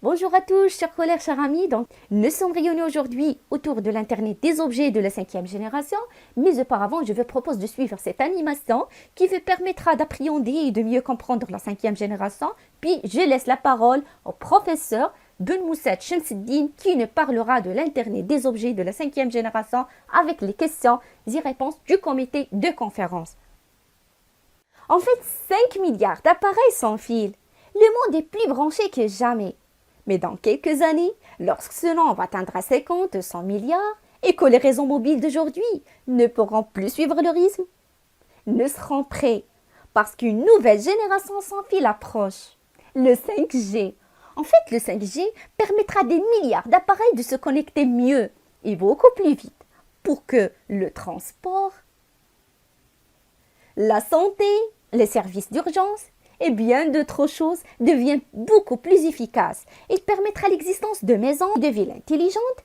Bonjour à tous, chers collègues, chers amis. Donc, nous sommes réunis aujourd'hui autour de l'Internet des objets de la cinquième génération. Mais auparavant, je vous propose de suivre cette animation qui vous permettra d'appréhender et de mieux comprendre la cinquième génération. Puis, je laisse la parole au professeur Ben Moussa Shamseddine qui nous parlera de l'Internet des objets de la cinquième génération avec les questions et réponses du comité de conférence. En fait, 5 milliards d'appareils sans fil. Le monde est plus branché que jamais. Mais dans quelques années, lorsque ce nombre atteindra 50 ou 100 milliards et que les réseaux mobiles d'aujourd'hui ne pourront plus suivre le rythme, nous serons prêts parce qu'une nouvelle génération sans fil approche, le 5G. En fait, le 5G permettra à des milliards d'appareils de se connecter mieux et beaucoup plus vite pour que le transport, la santé, les services d'urgence et bien d'autres choses deviennent beaucoup plus efficaces. Il permettra l'existence de maisons et de villes intelligentes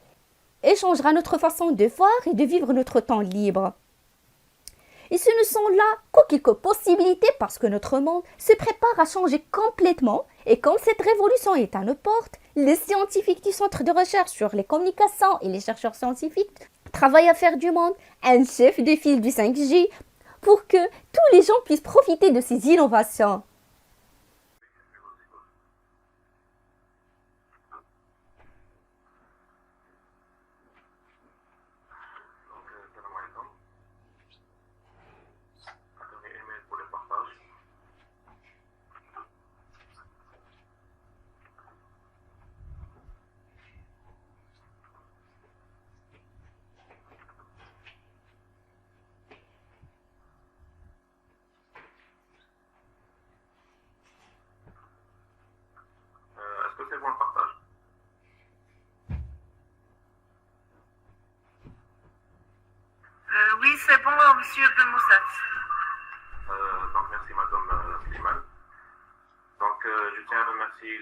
et changera notre façon de voir et de vivre notre temps libre. Et ce ne sont là que quelques possibilités parce que notre monde se prépare à changer complètement et comme cette révolution est à nos portes, les scientifiques du Centre de recherche sur les communications et les chercheurs scientifiques travaillent à faire du monde un chef de file du 5G pour que tous les gens puissent profiter de ces innovations. Salam alaikum. Attendez une minute pour le partage. Est-ce que c'est bon le partage? Oui, c'est bon, monsieur Ben Moussa. Donc merci madame Slimane. Donc je tiens à remercier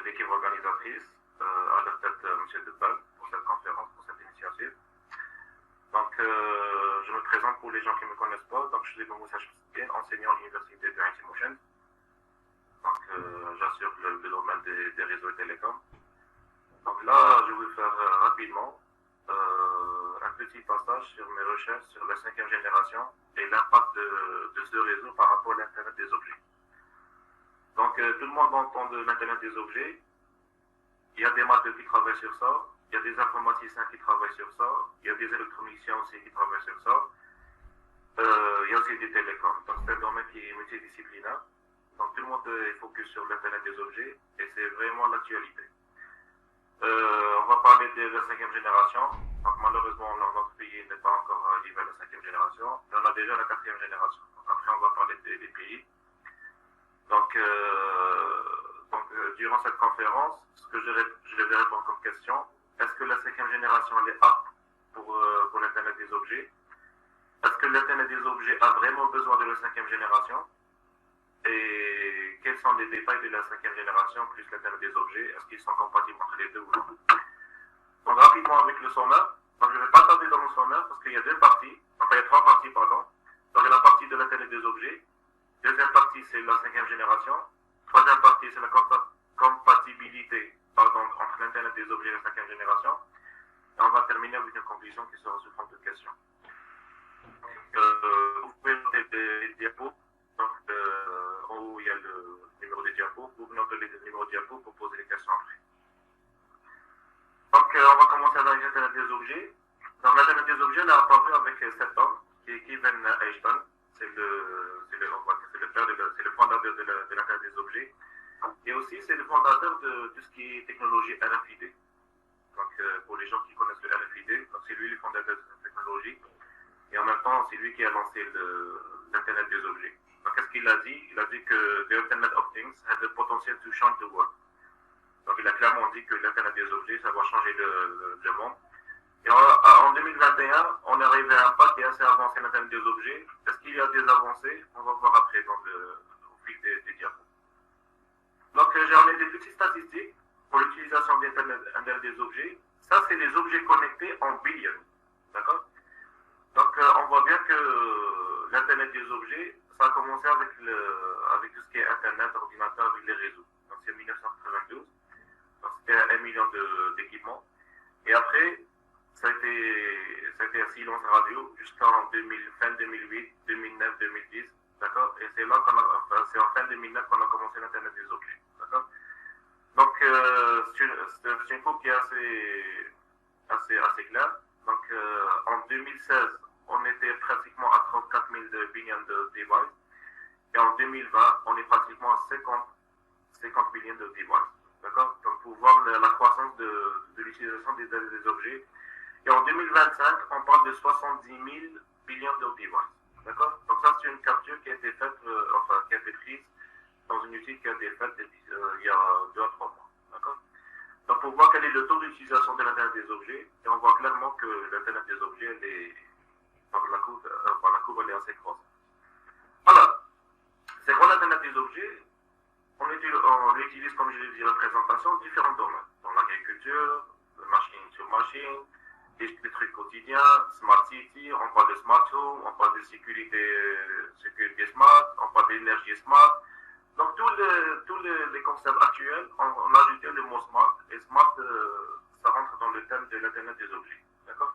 l'équipe organisatrice, à la tête monsieur Debal pour cette conférence, pour cette initiative. Donc je me présente pour les gens qui ne me connaissent pas. Donc je suis Ben Moussa Shamseddine, enseignant à l'université de Motion. Donc j'assure le domaine des réseaux et télécoms. Donc là, je vais faire rapidement un petit passage sur mes recherches sur la cinquième génération et l'impact de ce réseau par rapport à l'Internet des objets. Donc tout le monde entend de l'Internet des objets. Il y a des matheux qui travaillent sur ça, il y a des informaticiens qui travaillent sur ça, il y a des électroniciens aussi qui travaillent sur ça. Il y a aussi des télécoms. Donc c'est un domaine qui est multidisciplinaire. Donc tout le monde est focus sur l'Internet des objets et c'est vraiment l'actualité. On va parler de la cinquième génération. Donc malheureusement, notre pays n'est pas encore arrivé à la cinquième génération, mais on a déjà la quatrième génération. Après, on va parler des pays. Donc, durant cette conférence, ce que je vais répondre comme question, est-ce que la cinquième génération elle est apte pour l'Internet des objets? Est-ce que l'Internet des objets a vraiment besoin de la cinquième génération? Et quels sont les détails de la cinquième génération plus l'Internet des objets? Est-ce qu'ils sont compatibles entre les deux ou non? Donc rapidement avec le sommaire. Donc je ne vais pas tarder dans mon sommaire parce qu'il y a deux parties. Enfin il y a trois parties, pardon. Donc il y a la partie de l'Internet des objets. Deuxième partie c'est la cinquième génération. Troisième partie c'est la compatibilité entre l'Internet des objets et la cinquième génération. Et on va terminer avec une conclusion qui sera sous forme de questions. Vous pouvez noter des diapos. Donc, en haut, il y a le numéro des diapos. Vous pouvez noter les numéros de diapos pour poser les questions après. Donc, on va commencer avec l'Internet des objets. Donc, l'Internet des objets, elle a apparu avec cet homme, qui est Kevin Ashton. C'est le fondateur de l'Internet des objets. Et aussi, c'est le fondateur de tout ce qui est technologie RFID. Donc, pour les gens qui connaissent le RFID, c'est lui le fondateur de cette technologie. Et en même temps, c'est lui qui a lancé l'Internet des objets. Donc, qu'est-ce qu'il a dit? Il a dit que the Internet of Things has the potential to change the world. Donc, il a clairement dit que l'Internet des objets, ça va changer le monde. Et en 2021, on est arrivé à un pas qui est assez avancé, l'Internet des objets. Est-ce qu'il y a des avancées? On va voir après au fil des diapos. Donc, j'ai ramené des petites statistiques pour l'utilisation de l'Internet des objets. Ça, c'est les objets connectés en billions. D'accord? Donc, on voit bien que l'Internet des objets, ça a commencé avec tout ce qui est Internet, ordinateur, avec les réseaux. Donc, c'est 1992. Donc, millions d'équipements. Et après, ça a été un silence radio jusqu'en fin 2008, 2009, 2010. D'accord. Et c'est c'est en fin 2009 qu'on a commencé l'Internet des objets. D'accord. Donc, c'est une courbe qui est assez claire. Donc, en 2016, on était pratiquement à 34 000 billions de devices. Et en 2020, on est pratiquement à 50 millions de devices. D'accord. Donc, pour voir la croissance de l'utilisation des objets. Et en 2025, on parle de 70 000 billions de devices. D'accord. Donc, ça, c'est une capture qui a été faite, qui a été prise dans une étude qui a été faite il y a 2 à 3 mois. D'accord. Donc, pour voir quel est le taux d'utilisation de l'Internet des objets, et on voit clairement que l'Internet des objets, la courbe, elle est assez croissante. Alors, c'est quoi l'Internet des objets? On utilise, comme je l'ai dit, la présentation, différents domaines. Dans l'agriculture, machine sur machine, des trucs quotidiens, smart city, on parle de smart home, on parle de sécurité smart, on parle d'énergie smart. Donc tous les concepts actuels, on a ajouté le mot smart, et smart, ça rentre dans le thème de l'Internet des objets. D'accord.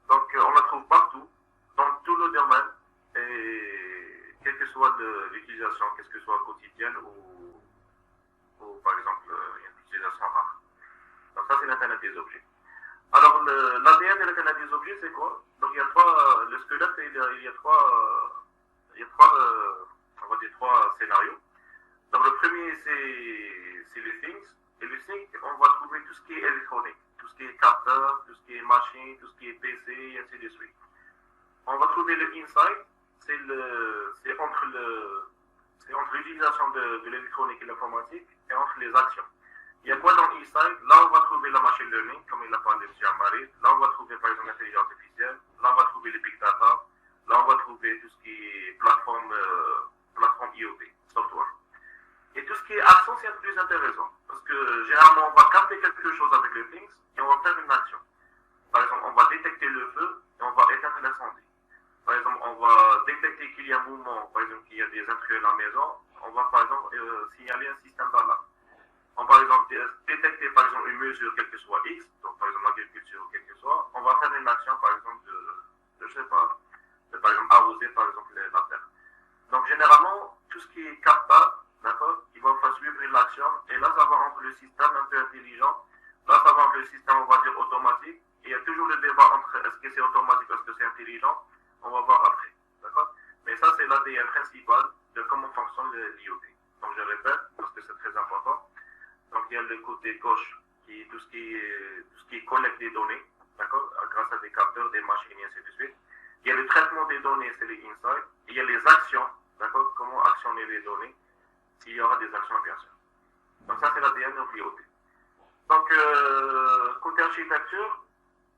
Donc on la trouve partout, dans tout le domaine, et quelle que soit l'utilisation, qu'est-ce que ce soit quotidienne ou par exemple une utilisation rare. Donc ça c'est l'Internet des objets. Alors l'ADN de l'Internet des objets c'est quoi? Donc il y a le squelette, il y a trois scénarios. Donc le premier c'est les things, et les things on va trouver tout ce qui est électronique, tout ce qui est capteur, tout ce qui est machine, tout ce qui est PC, et ainsi de suite. On va trouver le inside, c'est entre l'utilisation de l'électronique et l'informatique et entre les actions. Il y a quoi dans inside? Là on va trouver la machine learning, comme il a parlé M. Amari. Là on va trouver par exemple l'intelligence artificielle. Là on va trouver les big data. Là on va trouver tout ce qui est plateforme IoT, software. Et tout ce qui est action, c'est un peu plus intéressant. Parce que généralement on va capter quelque chose avec les things et on va faire une action. Par exemple, on va détecter le feu et on va éteindre l'incendie. Par exemple, on va détecter qu'il y a un mouvement, par exemple qu'il y a des intrus à la maison. On va par exemple signaler un système d'alarme. On va par exemple détecter par exemple une mesure quelle que soit X, donc par exemple l'agriculture ou quelle que soit, on va faire une action par exemple par exemple arroser par exemple la terre. Donc généralement, tout ce qui est captable, d'accord, il va faire suivre l'action, et là ça va rendre le système un peu intelligent, là ça va rendre le système on va dire automatique, et il y a toujours le débat entre est-ce que c'est automatique, est-ce que c'est intelligent, on va voir après, d'accord. Mais ça c'est l'ADN principal de comment fonctionne l'IoT. Donc je répète, parce que c'est très important. Donc il y a le côté gauche, qui est tout ce qui est collecte des données, d'accord, grâce à des capteurs, des machines et ainsi de suite. Il y a le traitement des données, c'est les insights. Et il y a les actions, d'accord, comment actionner les données, s'il y aura des actions bien sûr. Donc ça c'est l'ADN de l'IoT. Donc côté architecture,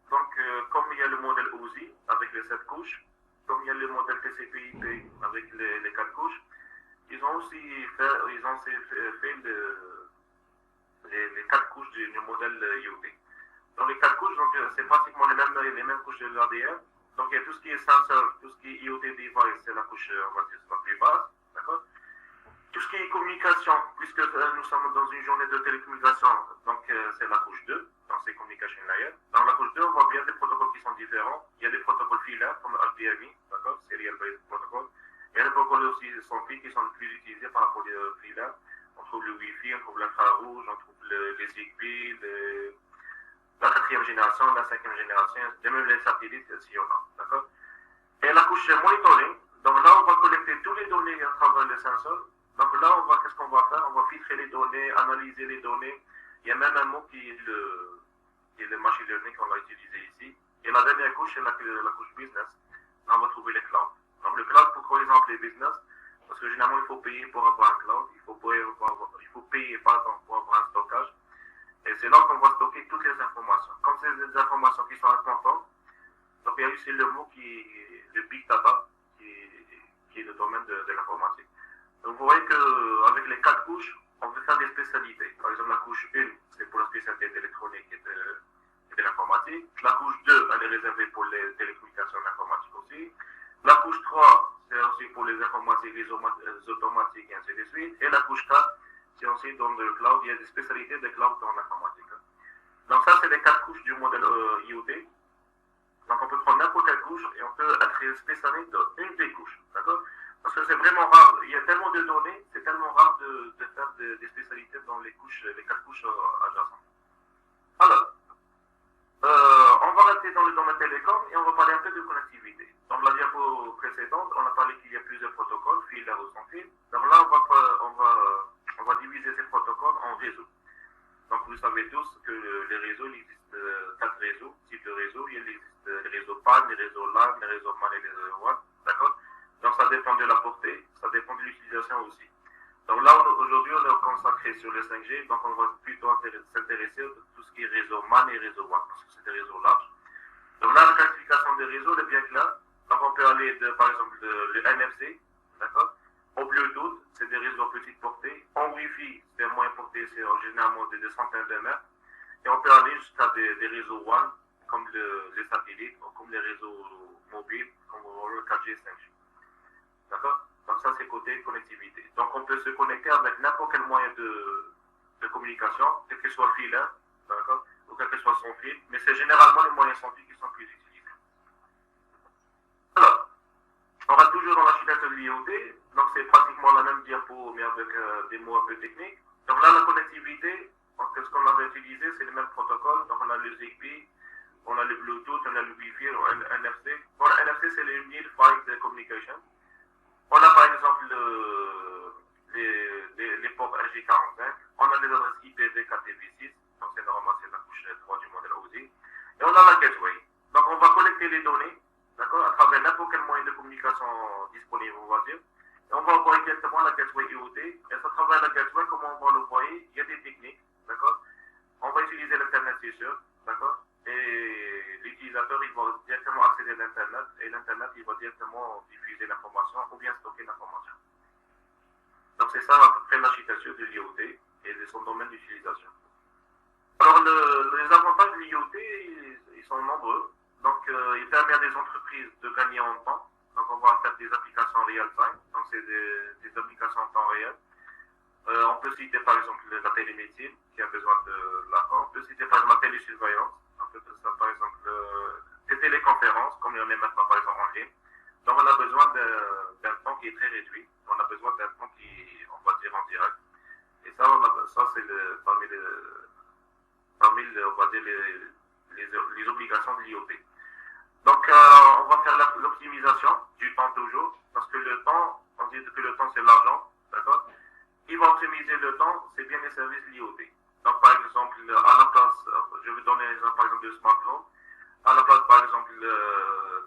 donc comme il y a le modèle OSI avec les 7 couches, comme il y a le modèle TCP/IP avec les 4 couches, ils ont aussi fait les 4 couches du modèle IoT. Dans les 4 couches, donc c'est pratiquement les mêmes couches de l'ADN. Donc il y a tout ce qui est sensor, tout ce qui est IoT device, c'est la couche, on va dire, la plus basse, d'accord. Tout ce qui est communication, puisque nous sommes dans une journée de télécommunication, donc c'est la couche 2, donc c'est communication layer. Dans la couche 2, on voit bien des protocoles qui sont différents. Il y a des protocoles filaires comme HDMI, d'accord, Serial Based Protocol. Il y a des protocoles aussi sans fil qui sont les plus utilisés par rapport aux filaires. On trouve le Wi-Fi, on trouve l'infrarouge, on trouve les Zigbee, la 4e génération, la 5e génération, et même les satellites, si on a, d'accord. Et la couche monitoring, donc là on va collecter toutes les données à travers les sensors. Donc là, qu'est-ce qu'on va faire? On va filtrer les données, analyser les données. Il y a même un mot qui est le machine learning qu'on a utilisé ici. Et la dernière couche, c'est la couche business. Là, on va trouver les clouds. Donc le cloud, pourquoi ils ont les business? Parce que généralement, il faut payer pour avoir un cloud. Il faut payer pour avoir un stockage. Et c'est là qu'on va stocker toutes les informations. Comme c'est des informations qui sont importantes, donc il y a aussi le mot le big data, qui est le domaine de l'informatique. Donc vous voyez qu'avec les 4 couches, on peut faire des spécialités. Par exemple, la couche 1, c'est pour la spécialité d'électronique et de l'informatique. La couche 2, elle est réservée pour les télécommunications et l'informatique aussi. La couche 3, c'est aussi pour les informatiques, les automatiques et ainsi de suite. Et la couche 4, c'est aussi dans le cloud. Il y a des spécialités de cloud dans l'informatique. Donc ça, c'est les 4 couches du modèle IoT. Donc on peut prendre n'importe quelle couche et on peut être spécialisé dans une des couches, d'accord? Parce que c'est vraiment rare, il y a tellement de données, c'est tellement rare de faire des spécialités dans les 4 couches adjacentes. Alors, on va rester dans le domaine télécom et on va parler un peu de connectivité. Dans la diapo précédente, on a parlé qu'il y a plusieurs protocoles, filaires ou sans fil. Donc là, on va diviser ces protocoles en réseaux. Donc vous savez tous que les réseaux, il existe 4 réseaux, types de réseaux. Il existe les réseaux PAN, les réseaux LAN, les réseaux MAN et les réseaux WAN. D'accord? Donc ça dépend de la portée, ça dépend de l'utilisation aussi. Donc là, aujourd'hui, on est consacré sur le 5G, donc on va plutôt s'intéresser à tout ce qui est réseau MAN et réseau WAN, parce que c'est des réseaux larges. Donc là, la classification des réseaux est bien claire. Donc on peut aller par exemple, le NFC, d'accord? Au Bluetooth, c'est des réseaux à petite portée. En Wi-Fi, c'est moins portée, c'est généralement des centaines de mètres. Et on peut aller jusqu'à des réseaux WAN, comme les satellites, ou comme les réseaux mobiles, comme le 4G, 5G. D'accord? Donc ça, c'est côté connectivité. Donc on peut se connecter avec n'importe quel moyen de communication, quel que soit filaire, d'accord? Ou quel que soit sans fil, mais c'est généralement les moyens sans fil qui sont plus utilisés. Alors, on reste toujours dans l'architecture de l'IoT, donc c'est pratiquement la même diapo, mais avec des mots un peu techniques. Donc là, la connectivité, ce qu'on avait utilisé, c'est le même protocole. Donc on a le Zigbee, on a le Bluetooth, on a le Wi-Fi, on a le NFC. Bon, le NFC, c'est le Unified Communication. On a par exemple les ports RJ45, on a les adresses IPv4 et 6, donc c'est normalement c'est la couche 3 du modèle OSI, et on a la gateway. Donc on va collecter les données, d'accord, à travers n'importe quel moyen de communication disponible, on va dire, et on va envoyer directement la gateway IoT, et à travers la gateway, comment on va l'envoyer, il y a des techniques, d'accord, on va utiliser l'Internet, c'est sûr, d'accord, et l'utilisateur, il va directement accéder à l'Internet, et l'Internet, il va directement diffuser l'information ou bien stocker l'information. Donc c'est ça à peu près l'architecture de l'IoT et de son domaine d'utilisation. Alors les avantages de l'IoT, ils sont nombreux. Donc il permet à des entreprises de gagner en temps. Donc on va faire des applications en real time, donc c'est des applications en temps réel. On peut citer par exemple la télémédecine qui a besoin de l'argent. On peut citer par exemple la télésurveillance. On peut faire par exemple des téléconférences, comme il y en a maintenant par exemple en ligne. Donc on a besoin d'un temps qui est très réduit. On a besoin d'un temps qui, on va dire, en direct. Et ça, c'est parmi on va dire, les obligations de l'IoT. Donc on va faire l'optimisation du temps toujours, parce que le temps, on dit que le temps c'est l'argent, d'accord? Qui va optimiser le temps, c'est bien les services l'IoT. Donc par exemple, à la place, je vais donner l'exemple par exemple de smartphone, à la place par exemple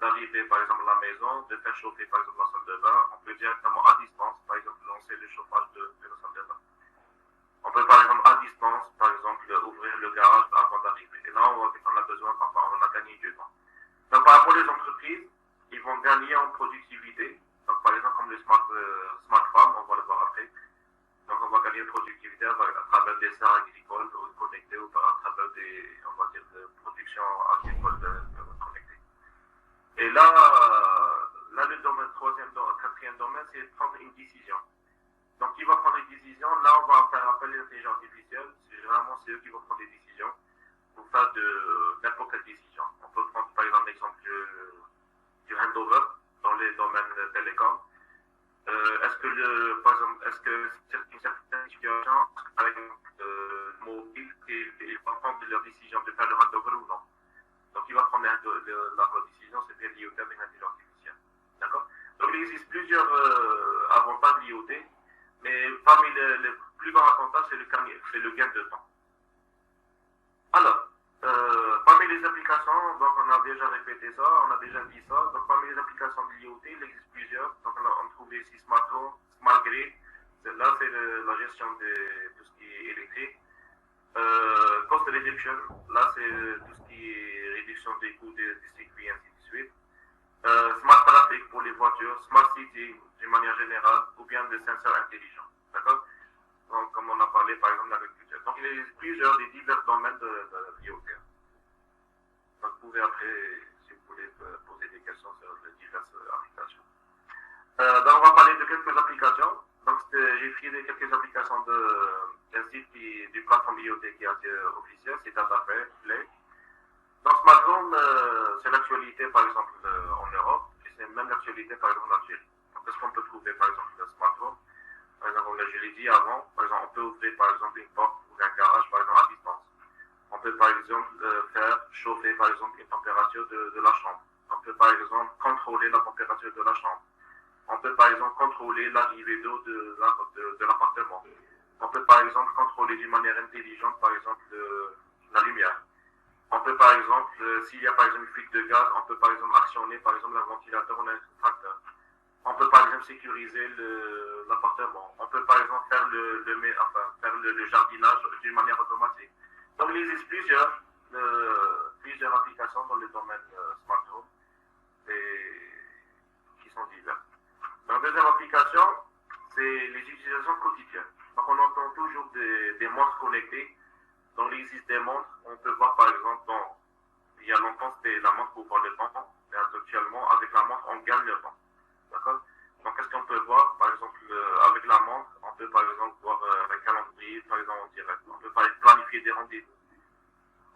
d'arriver par exemple à la maison, de faire chauffer par exemple la salle de bain, on peut directement à distance par exemple lancer le chauffage de la salle de bain. On peut par exemple à distance par exemple ouvrir le garage avant d'arriver. Et là on a besoin, enfin on a gagné du temps. Donc par rapport aux entreprises, ils vont gagner en productivité. Donc par exemple comme le smartphone, on va le voir après. Donc on va gagner en productivité à travers des serres agricoles connectés ou à travers des, on va dire, de production agricole connectée. Et là le domaine, quatrième domaine, c'est prendre une décision. Donc qui va prendre une décision? Là on va faire appel à l'intelligence artificielle. Généralement c'est eux qui vont prendre des décisions pour faire de n'importe quelle décision. On peut prendre par exemple l'exemple du handover dans les domaines télécoms. Par exemple, est-ce que une certaine situation avec mobile, ils vont prendre leur décision de faire le handover ou non? Donc il va prendre la décision, c'est bien l'IoT avec l'intelligence artificielle. D'accord? Donc il existe plusieurs avantages de l'IoT, mais parmi les plus grands avantages, c'est le gain de temps. Alors, parmi les applications, donc on a déjà répété ça, on a déjà dit ça, donc parmi les applications de l'IoT, il existe plusieurs. Donc on trouve ici Smart Home, Smart Grid, là c'est la gestion de tout ce qui est électrique. Cost Reduction, là c'est tout ce qui est réduction des coûts des circuits, ainsi de suite. Smart Traffic pour les voitures, Smart City d'une manière générale, ou bien des sensors intelligents. D'accord? Donc, comme on a parlé par exemple de l'agriculture. Donc il existe plusieurs des divers domaines de l'IoT. Donc vous pouvez après, si vous voulez, poser des questions sur les diverses applications. Donc on va parler de quelques applications. Donc j'ai pris quelques applications de un site du plateforme IoT qui est assez officiel, c'est DataPlay. Donc Smart Home, c'est l'actualité par exemple en Europe, et c'est même l'actualité par exemple en Algérie. Donc qu'est-ce qu'on peut trouver par exemple le Smart Home? Par exemple, je l'ai dit avant, par exemple, on peut ouvrir par exemple une porte ou un garage par exemple à distance. On peut par exemple faire chauffer par exemple une température de la chambre. On peut par exemple contrôler la température de la chambre. On peut par exemple contrôler l'arrivée d'eau de l'appartement. On peut par exemple contrôler d'une manière intelligente par exemple la lumière. On peut par exemple, s'il y a par exemple une fuite de gaz, on peut par exemple actionner par exemple un ventilateur ou un extracteur. On peut par exemple sécuriser l'appartement. On peut par exemple faire le jardinage d'une manière automatique. Donc il existe plusieurs applications dans le domaine Smart Home qui sont diverses. La deuxième application, c'est les utilisations quotidiennes. Donc on entend toujours des montres connectées. Donc il existe des montres, on peut voir par exemple, il y a longtemps c'était la montre pour voir le temps, mais actuellement avec la montre on gagne le temps. D'accord? Donc qu'est-ce qu'on peut voir? Par exemple, avec la montre, on peut par exemple voir un calendrier, par exemple en direct. On peut par exemple planifier des rendez-vous.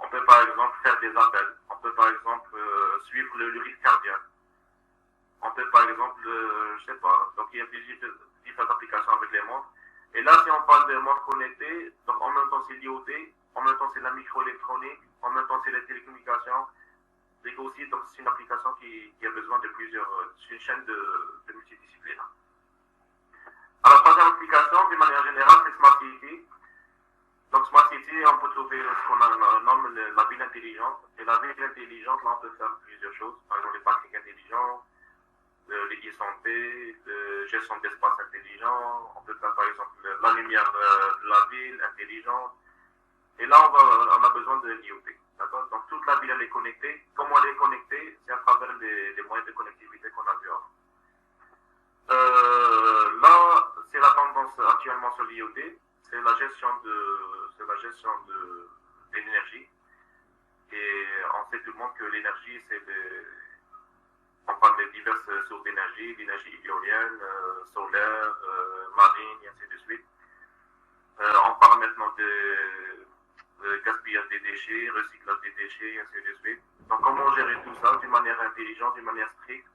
On peut par exemple faire des appels. On peut par exemple suivre le rythme cardiaque. On peut par exemple, je sais pas, donc il y a différentes applications avec les montres. Et là, si on parle de montres connectées, donc en même temps c'est l'IoT, en même temps c'est la microélectronique, en même temps c'est les télécommunications. C'est aussi donc c'est une application qui a besoin de c'est une chaîne de multidisciplinaires. Alors troisième application, d'une manière générale, c'est Smart City. Donc Smart City, on peut trouver ce qu'on nomme la ville intelligente. Et la ville intelligente, là on peut faire plusieurs choses. Par exemple les parkings intelligents, les e-santé, la gestion d'espace intelligent. On peut faire par exemple la lumière de la ville intelligente. Et là on a besoin de l'IoT. D'accord? Donc toute la ville elle est connectée. Comment elle est connectée? C'est à travers les moyens de connectivité qu'on a vu avant. Là, c'est la tendance actuellement sur l'IoT. C'est la gestion de l'énergie. Et on sait tout le monde que l'énergie, on parle de diverses sources d'énergie, l'énergie éolienne, solaire, marine, et ainsi de suite. On parle maintenant de gaspillage des déchets, recyclage des déchets, et ainsi de suite. Donc comment gérer tout ça d'une manière intelligente, d'une manière stricte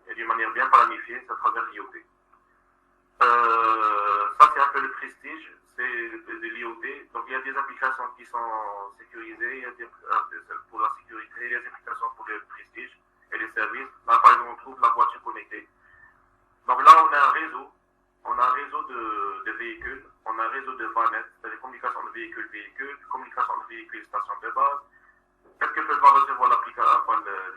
et d'une manière bien planifiée, c'est à travers l'IoT. Ça c'est un peu le prestige, c'est de l'IoT. Donc il y a des applications qui sont sécurisées, il y a des, pour la sécurité, il y a des applications pour le prestige et les services. Là par exemple on trouve la voiture connectée. Donc là on a un réseau de véhicules, on a un réseau de vanettes, c'est-à-dire communication de véhicule-véhicule, communication de véhicule-station de base. Qu'est-ce que peut pas recevoir le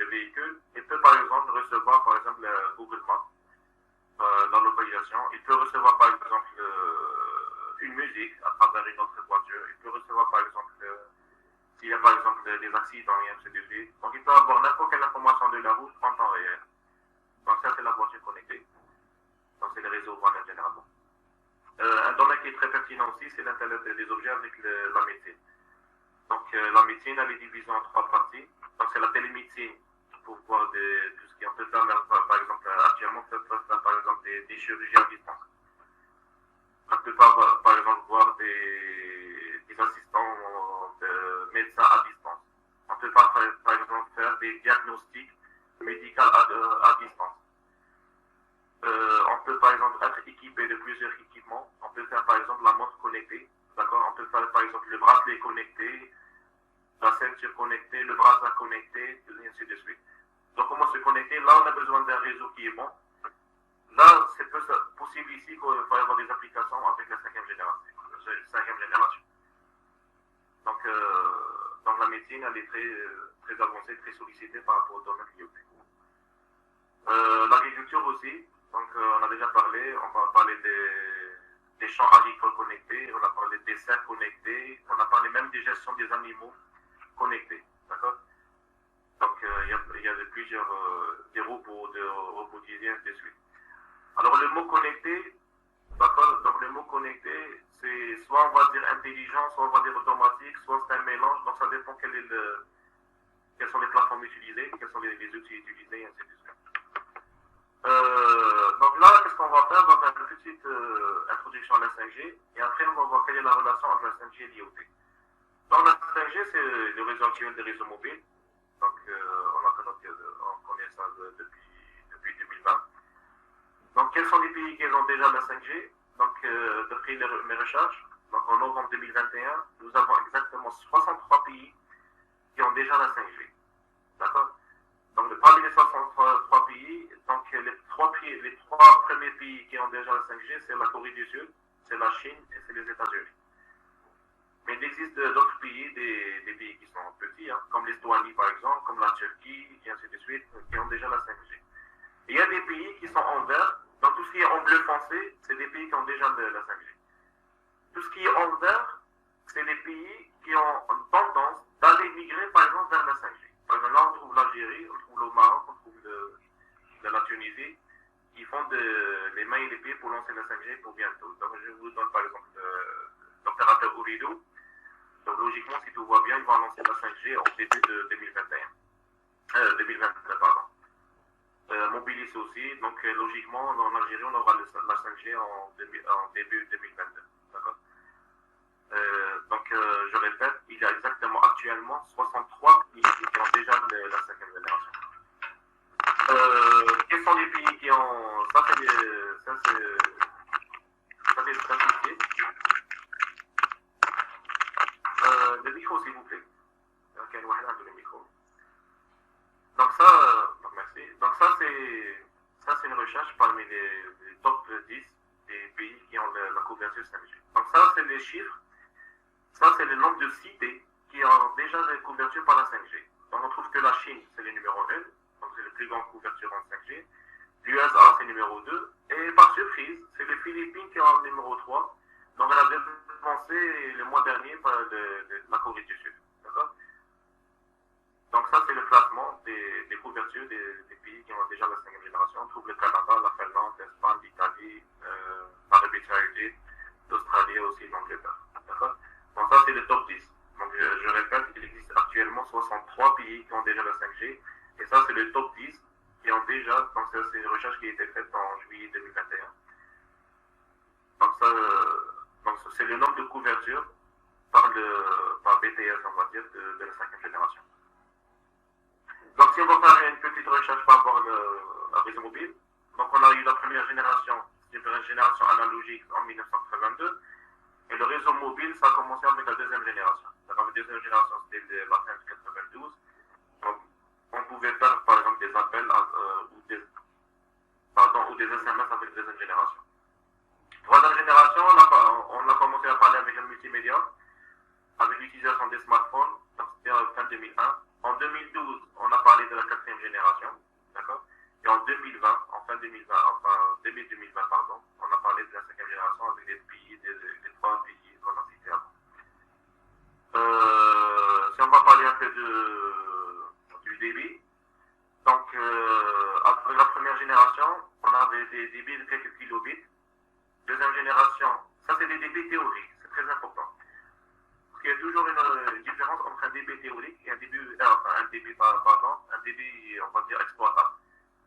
véhicule? Il peut par exemple recevoir par exemple Google Maps, la localisation. Il peut recevoir par exemple une musique à travers une autre voiture. Il peut recevoir par exemple s'il y a par exemple des accidents et ainsi de suite. Donc il peut avoir n'importe quelle information de la route en temps réel. Donc ça c'est la voiture connectée. Donc c'est le réseau WAN généralement. Un domaine qui est très pertinent aussi, c'est l'Internet des objets avec la médecine. Donc la médecine, elle est divisée en trois parties. Donc c'est la télémédecine pour voir tout ce qui est on peut faire, par exemple, actuellement, on peut faire par exemple des chirurgies à distance. On peut par exemple voir des assistants de médecins à distance. On peut par exemple faire des diagnostics médicaux à distance. On peut par exemple être équipé de plusieurs équipements. On peut faire par exemple la montre connectée. D'accord? On peut faire par exemple le bracelet connecté, la ceinture connectée, le bracelet connecté, et ainsi de suite. Donc comment se connecter? Là on a besoin d'un réseau qui est bon. Là c'est possible ici qu'il faut avoir des applications avec la cinquième génération. Donc la médecine elle est très avancée, très sollicitée par rapport au domaine IoT. L'agriculture aussi. Donc on a déjà parlé, on va parler des champs agricoles connectés, on a parlé des serres connectées, on a parlé même des gestions des animaux connectés, d'accord? Donc il y a plusieurs des robots, de robotisés, ainsi de suite. Alors le mot connecté, d'accord? Donc le mot connecté, c'est soit on va dire intelligent, soit on va dire automatique, soit c'est un mélange, donc ça dépend quelles sont les plateformes utilisées, quels sont les outils utilisés, et ainsi de suite. Donc là, qu'est-ce qu'on va faire? On va faire un petit petite introduction à la 5G et après on va voir quelle est la relation entre la 5G et l'IoT. Donc la 5G, c'est le réseau actuel des réseaux mobiles. Donc on connaît ça depuis 2020. Donc quels sont les pays qui ont déjà la 5G? Donc d'après mes recherches, donc en novembre 2021, nous avons exactement 63 pays qui ont déjà la 5G. D'accord? Donc parmi les 63 pays, donc les trois premiers pays qui ont déjà la 5G, c'est la Corée du Sud, c'est la Chine et c'est les États-Unis. Mais il existe d'autres pays, des pays qui sont petits, hein, comme l'Estonie par exemple, comme la Turquie, et ainsi de suite, qui ont déjà la 5G. Et il y a des pays qui sont en vert, donc tout ce qui est en bleu foncé, c'est des pays qui ont déjà la 5G. Tout ce qui est en vert, c'est les pays qui ont tendance d'aller migrer par exemple vers la 5G. Par exemple, là on trouve l'Algérie, on trouve le Maroc, on trouve la Tunisie, qui font les mains et les pieds pour lancer la 5G pour bientôt. Donc je vous donne par exemple l'opérateur Ooredoo. Donc logiquement, si tout va bien, ils vont lancer la 5G au début de 2022, pardon. Mobilis aussi, donc logiquement, en Algérie, on aura la 5G en début 2022. D'accord? Donc je répète, il y a exactement actuellement 63 pays qui ont déjà la 5e génération. Quels sont les pays qui ont... Ça, c'est des statistiques. Le micro, s'il vous plaît. Ok, le micro. Donc merci. Donc ça, c'est une recherche parmi les top 10 des pays qui ont la couverture 5G. Donc ça, c'est les chiffres. Ça, c'est le nombre de cités qui ont déjà la couverture par la 5G. Donc on trouve que la Chine, c'est le numéro 1. Donc c'est la plus grande couverture en 5G. L'USA, c'est le numéro 2. Et par surprise, c'est les Philippines qui ont le numéro 3. Donc elle a devancé le mois dernier par la Corée du Sud. D'accord? Donc ça, c'est le classement des couvertures des pays qui ont déjà la 5e génération. On trouve le Canada, la Finlande, l'Espagne, l'Italie, l'Arabie Saoudite, l'Australie aussi, l'Angleterre. D'accord? Donc ça, c'est le top 10. Donc je répète, il existe actuellement 63 pays qui ont déjà la 5G. Et ça, c'est le top 10 qui ont déjà... Donc c'est une recherche qui a été faite en juillet 2021. Donc c'est le nombre de couvertures par BTS, on va dire, de la 5e génération. Donc si on va faire une petite recherche par rapport à réseau mobile, donc on a eu la première génération, c'est une génération analogique en 1982, et le réseau mobile, ça a commencé avec la deuxième génération. Donc la deuxième génération, c'était la fin de 92. Donc on pouvait faire par exemple des appels ou des SMS avec la deuxième génération. Troisième génération, on a commencé à parler avec le multimédia, avec l'utilisation des smartphones, donc c'était en fin 2001. En 2012, on a parlé de la 4e génération, d'accord? Et en 2020, début 2020, pardon, on a parlé de la 5e génération avec les trois pays qu'on a cités avant. Si on va parler un peu du débit, donc après la première génération, on avait des débits de quelques kilobits. Deuxième génération, ça c'est des débits théoriques, c'est très important. Parce qu'il y a toujours une différence entre un débit théorique et un débit, on va dire, exploitable.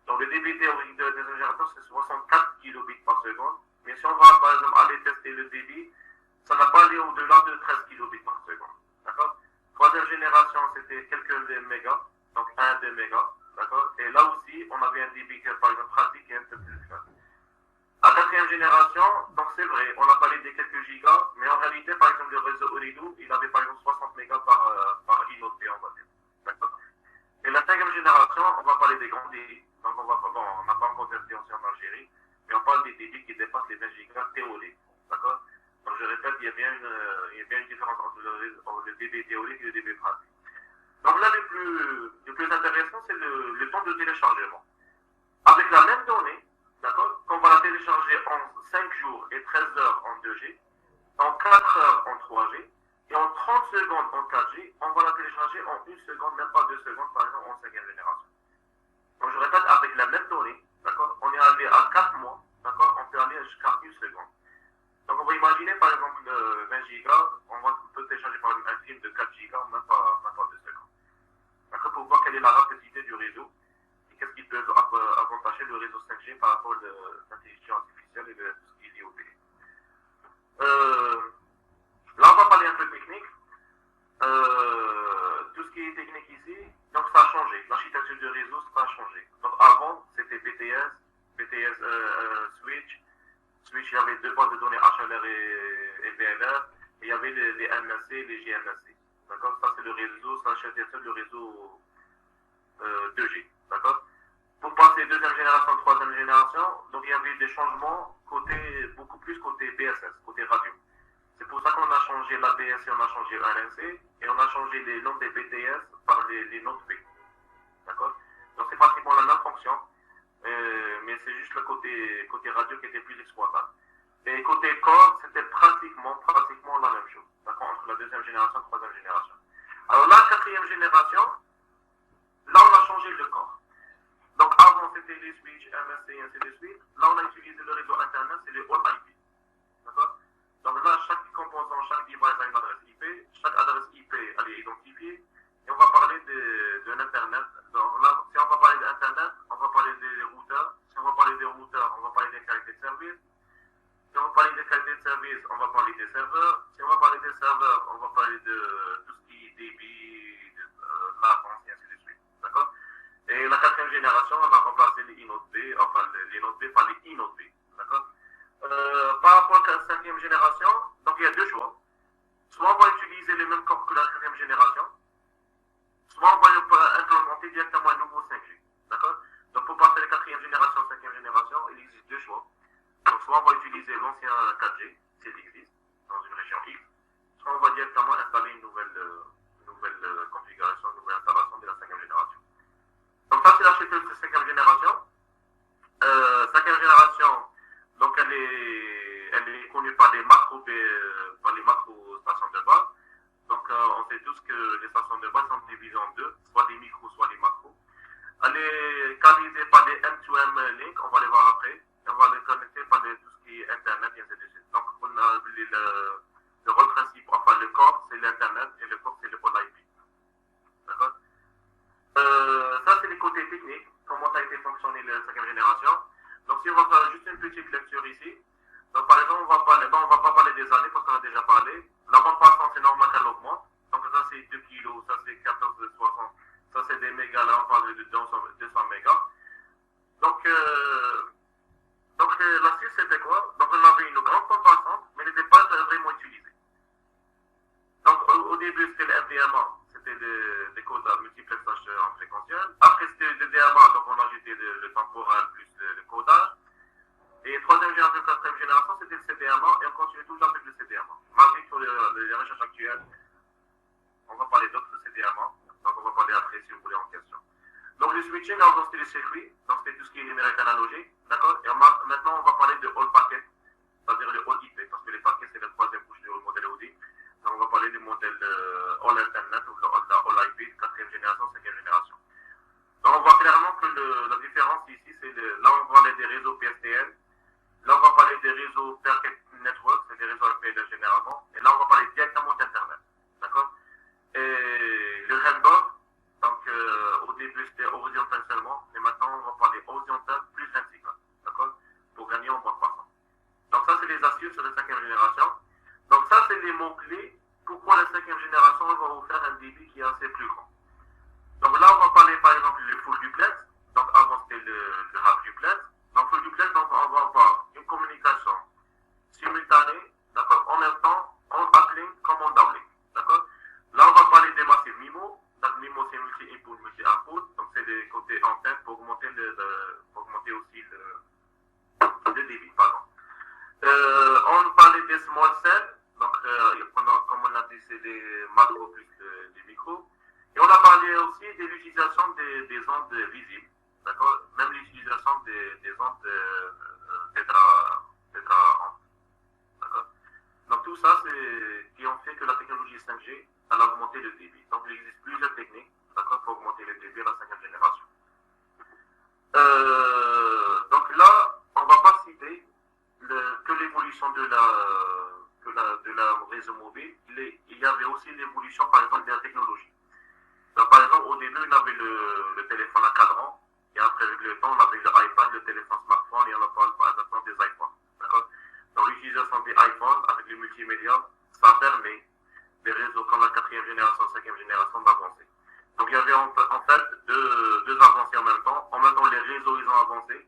Donc le débit théorique de la deuxième génération, c'est 64 kilobits par seconde. Mais si on va par exemple aller tester le débit, ça n'a pas allé au-delà de 13 kilobits par seconde. D'accord? Troisième génération, c'était quelques mégas, donc 1-2 mégas. D'accord? Et là aussi, on avait un débit par exemple pratique et un peu plus faible. À quatrième génération, donc c'est vrai, on a parlé des quelques gigas, mais en réalité, par exemple, le réseau Ooredoo, il avait par exemple 60 mégas par IoT, on va dire. D'accord? Et la cinquième génération, on va parler des grands débits. Donc on n'a pas encore testé aussi en Algérie, mais on parle des débits qui dépassent les 20 gigas théoriques. D'accord? Donc je répète, il y a bien une différence entre le débit théorique et le débit pratique. Donc là, le plus intéressant, c'est le temps de téléchargement. Avec la même donnée, d'accord, qu'on va la télécharger en 5 jours et 13 heures en 2G, en 4 heures en 3G, et en 30 secondes en 4G, on va la télécharger en 1 seconde, même pas 2 secondes, par exemple, en 5e génération. Donc je répète, avec la même donnée, d'accord, on est allé à 4 mois, d'accord, on peut aller jusqu'à 1 seconde. Donc on va imaginer, par exemple, 20 gigas, on peut télécharger par exemple un film de 4 gigas, même pas 2 secondes. D'accord, pour voir quelle est la rapidité du réseau, et qu'est-ce qui peut avantager le réseau 5G par rapport à l'intelligence artificielle et tout ce qui est MNC et les GNSC. D'accord? Ça, c'est le réseau, ça achète le réseau 2G. D'accord? Pour passer deuxième génération, troisième génération, donc il y avait des changements beaucoup plus côté BSS, côté radio. C'est pour ça qu'on a changé l'ABS et on a changé l'ANC et on a changé les noms des BTS par les noms de B. D'accord? Donc c'est pratiquement la même fonction, mais c'est juste le côté radio qui était plus exploitable. Et côté corps, c'était pratiquement la même chose. D'accord? Entre la deuxième génération et la troisième génération. Alors la quatrième génération, là on a changé le corps. Donc avant c'était les switches, MSC et ainsi de suite. Là on a utilisé le réseau internet, c'est les All IP. D'accord? Donc là chaque composant, chaque device a une adresse IP. Chaque adresse IP elle est identifiée. Et on va parler de l'internet. Donc là, si on va parler d'internet, on va parler des routeurs. Si on va parler des routeurs, on va parler des qualités de service. Si on va parler des qualités de service, on va parler des serveurs. Si on va parler des serveurs, on va parler de tout ce qui est débit, latence et ainsi de suite. D'accord? Et la quatrième génération, on a remplacé les iNode B, enfin les Node B par les iNode B. D'accord? Par rapport à la cinquième génération, donc il y a deux choix. Soit on va utiliser les mêmes corps que la quatrième génération, soit on va implémenter directement un nouveau 5G. D'accord? Donc pour passer de la quatrième génération à la cinquième génération, il existe deux choix. Donc soit on va utiliser l'ancien 4G, s'il existe, dans une région X, soit on va directement installer une nouvelle configuration, une nouvelle installation de la cinquième génération. Donc ça c'est l'architecture de cinquième génération. Cinquième génération, donc elle est connue par les macro stations de base. Donc on sait tous que les stations de base sont divisées en deux, soit des micros, soit des macros. Elle est canalisée par des M2M links, on va les voir après. Et on va les connecter par tout ce qui est Internet et ainsi de suite. Donc on a le rôle principal, enfin le corps c'est l'Internet et le corps c'est le pôle IP. D'accord? Ça c'est les côtés techniques, comment ça a été fonctionné la cinquième génération. Donc si on va faire juste une petite lecture ici, donc par exemple on va pas parler des années parce qu'on a déjà parlé. La bande passante c'est normal qu'elle augmente. Donc ça c'est 2 kg, ça c'est 1460, ça c'est des mégas, là on parle de 200 mégas. Donc l'astuce c'était quoi? Donc on avait une grande bande passante, mais elle n'était pas vraiment utilisée. Donc au début c'était le FDMA, c'était des codes à multiplexage en fréquentiel. Après c'était le DMA, donc on a ajouté le temporel plus le codage. Et troisième génération, quatrième génération, c'était le CDMA et on continue toujours avec le CDMA. Malgré que les recherches actuelles, on va parler d'autres CDMA, donc on va parler après si vous voulez en question. Donc le switching, avant c'était le circuit, donc c'était tout ce qui est numérique analogique, d'accord? Et maintenant on va parler de all packet, c'est-à-dire le all IP, parce que les paquets c'est la troisième couche du modèle ODI. Donc on va parler du modèle all Internet ou all IP, quatrième génération, cinquième génération. Donc on voit clairement que la différence ici, c'est là on va parler des réseaux PSTN. Là, on va parler des réseaux Packet Network, c'est des réseaux IP généralement. Et là, on va parler directement d'Internet. D'accord? Et le handball, donc au début, c'était horizontal seulement. Mais maintenant, on va parler horizontal plus vertical. D'accord? Pour gagner en bande passante. Donc ça, c'est les astuces sur la cinquième génération. Donc ça, c'est les mots-clés. Pourquoi la cinquième génération va vous faire un débit qui est assez plus grand. Donc là, on va parler par exemple du full duplex. Donc avant, c'était le half duplex. Donc full duplex, donc, on va avoir une communication simultanée, d'accord, en même temps, en uplink comme en downlink, d'accord. Là, on va parler des massifs MIMO. Donc MIMO, c'est multi-input, multi-output. Donc c'est des côtés antennes pour augmenter aussi le débit, pardon. On parlait des small cells. Donc, comme on a dit, c'est des macros plus des micros. Et on a parlé aussi de l'utilisation des ondes visibles. D'accord? Même l'utilisation des ondes tétra-ondes. D'accord? Donc tout ça, c'est qui ont fait que la technologie 5G a augmenté le débit. Donc il existe plusieurs techniques, d'accord, pour augmenter le débit à la cinquième génération. Donc là, on ne va pas citer que l'évolution de la réseau mobile. Il y avait aussi l'évolution, par exemple, de la technologie. Donc par exemple, au début, on avait le téléphone à cadran. Et après, avec le temps, on avait l'iPad, le téléphone smartphone, et on a parlé par exemple des iPhones. D'accord? Donc, l'utilisation des iPhones avec les multimédia, ça permet des réseaux comme la quatrième génération, cinquième génération d'avancer. Donc, il y avait en fait deux avancées en même temps. En même temps, les réseaux, ils ont avancé.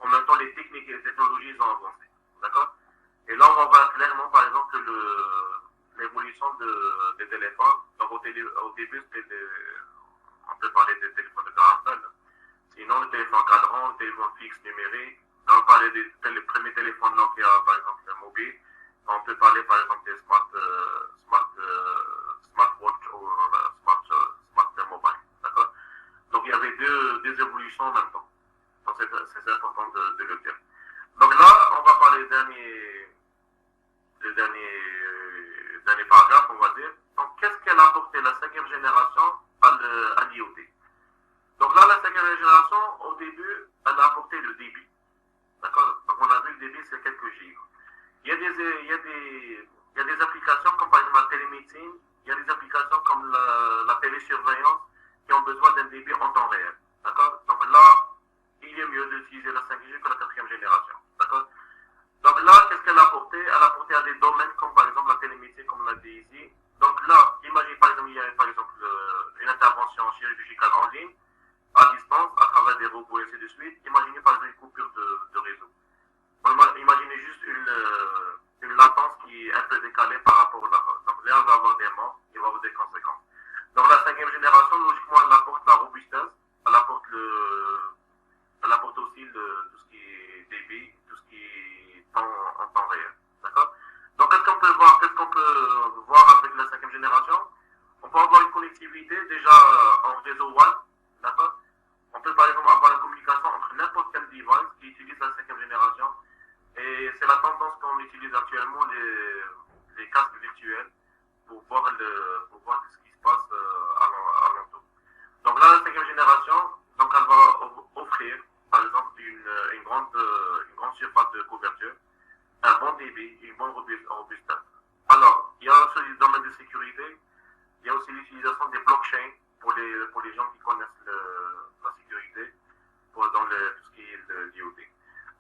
En même temps, les techniques et les technologies, ils ont avancé. D'accord? Et là, on va voir clairement, par exemple, l'évolution de des téléphones. Donc au début, on peut parler des téléphones de gamme Apple. Sinon, le téléphone cadran, le téléphone fixe numérique. On peut parler des premiers téléphones Nokia, par exemple, mobile. On peut parler, par exemple, des smartwatch ou smart mobile. D'accord? Donc, il y avait deux évolutions en même temps. Donc, c'est important de le dire. Donc là, on va parler le dernier paragraphe, on va dire. Donc, qu'est-ce qu'elle a apporté la 5e génération à l'IoT? Donc là, la 5e génération, au début, elle a apporté le débit. D'accord? Donc, on a vu le débit, c'est quelques gigas. Il y a des applications comme par exemple la télémédecine, il y a des applications comme la télésurveillance qui ont besoin d'un débit en temps réel. D'accord? Donc là, il est mieux d'utiliser la 5G que la 4e génération. D'accord? Donc là, qu'est-ce qu'elle a apporté? Elle a apporté à des domaines comme par exemple la télémédecine, comme on l'a dit ici. Donc là, imaginez par exemple, il y a par exemple une intervention chirurgicale en ligne, à distance, à travers des robots et ainsi de suite. Imaginez par exemple une coupure de réseau. Imaginez juste une latence qui est un peu décalée par rapport au latence. Donc là, on va avoir des morts, il va avoir des conséquences. Donc la 5e génération, logiquement, elle apporte la robustesse, elle apporte aussi tout ce qui est débit, tout ce qui est en temps réel. D'accord? Donc qu'est-ce qu'on peut voir avec la 5e génération? On peut avoir une connectivité déjà en réseau WAN. D'accord? On peut par exemple avoir la communication entre n'importe quel device qui utilise la 5e génération. Et c'est la tendance qu'on utilise actuellement, les casques virtuels, pour voir ce qui se passe alentour. Donc là, la 5e génération, donc elle va offrir, par exemple, une grande surface de couverture, un bon débit, une bonne robustesse. Alors, il y a aussi le domaine de sécurité, il y a aussi l'utilisation des blockchains pour les gens qui connaissent la sécurité, dans tout ce qui est l'IoT.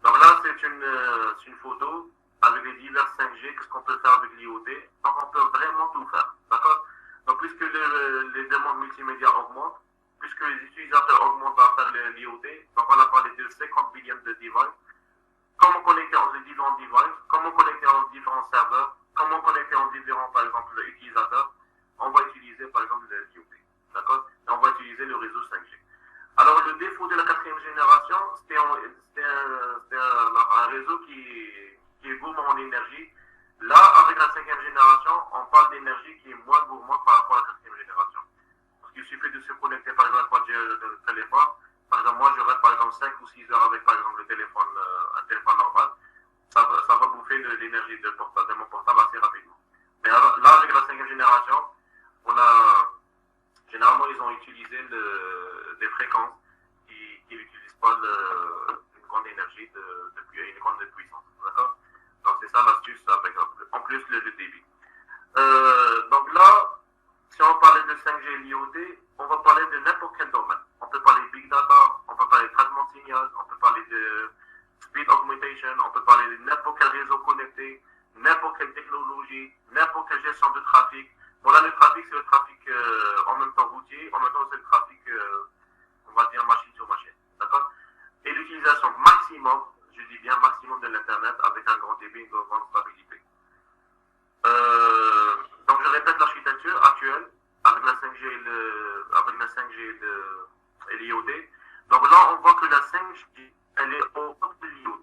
Donc là, c'est une photo avec les divers 5G, qu'est-ce qu'on peut faire avec l'IoT. Donc on peut vraiment tout faire, d'accord? Donc puisque les demandes multimédia augmentent, puisque les utilisateurs augmentent à faire l'IoT, donc on a parlé de 50 millions de devices. Comment connecter entre les différents devices, comment connecter entre différents serveurs, comment connecter entre différents, par exemple, utilisateurs. On va utiliser, par exemple, l'IoT, d'accord? Et on va utiliser le réseau 5G. Alors, le défaut de la 4e génération, c'était un réseau qui est gourmand en énergie. Là, avec la 5e génération, on parle d'énergie qui est moins gourmande par rapport à la 4e génération. Parce qu'il suffit de se connecter, par exemple, à le téléphone. Par exemple, moi, je reste, par exemple, 5 ou 6 heures avec, par exemple, un téléphone normal. Ça va bouffer de l'énergie de mon portable assez rapidement. Mais là, avec la 5e génération, généralement, ils ont utilisé des fréquences qui n'utilisent pas une grande énergie, une grande puissance. D'accord? Donc, c'est ça l'astuce, en plus le débit. Donc là, si on parlait de 5G et l'IoT, on va parler de n'importe quel domaine. On peut parler de big data, on peut parler de traitement de signal, on peut parler de speed augmentation, on peut parler de n'importe quel réseau connecté, n'importe quelle technologie, n'importe quelle gestion de trafic. Bon, là, le trafic, c'est le trafic en même temps routier, en même temps, c'est le trafic, on va dire, machine sur machine. D'accord? Et l'utilisation maximum, je dis bien maximum de l'Internet avec un grand débit, une grande stabilité. Donc, je répète l'architecture actuelle avec la 5G et l'IoT. Donc là, on voit que la 5G, elle est au top de l'IoT.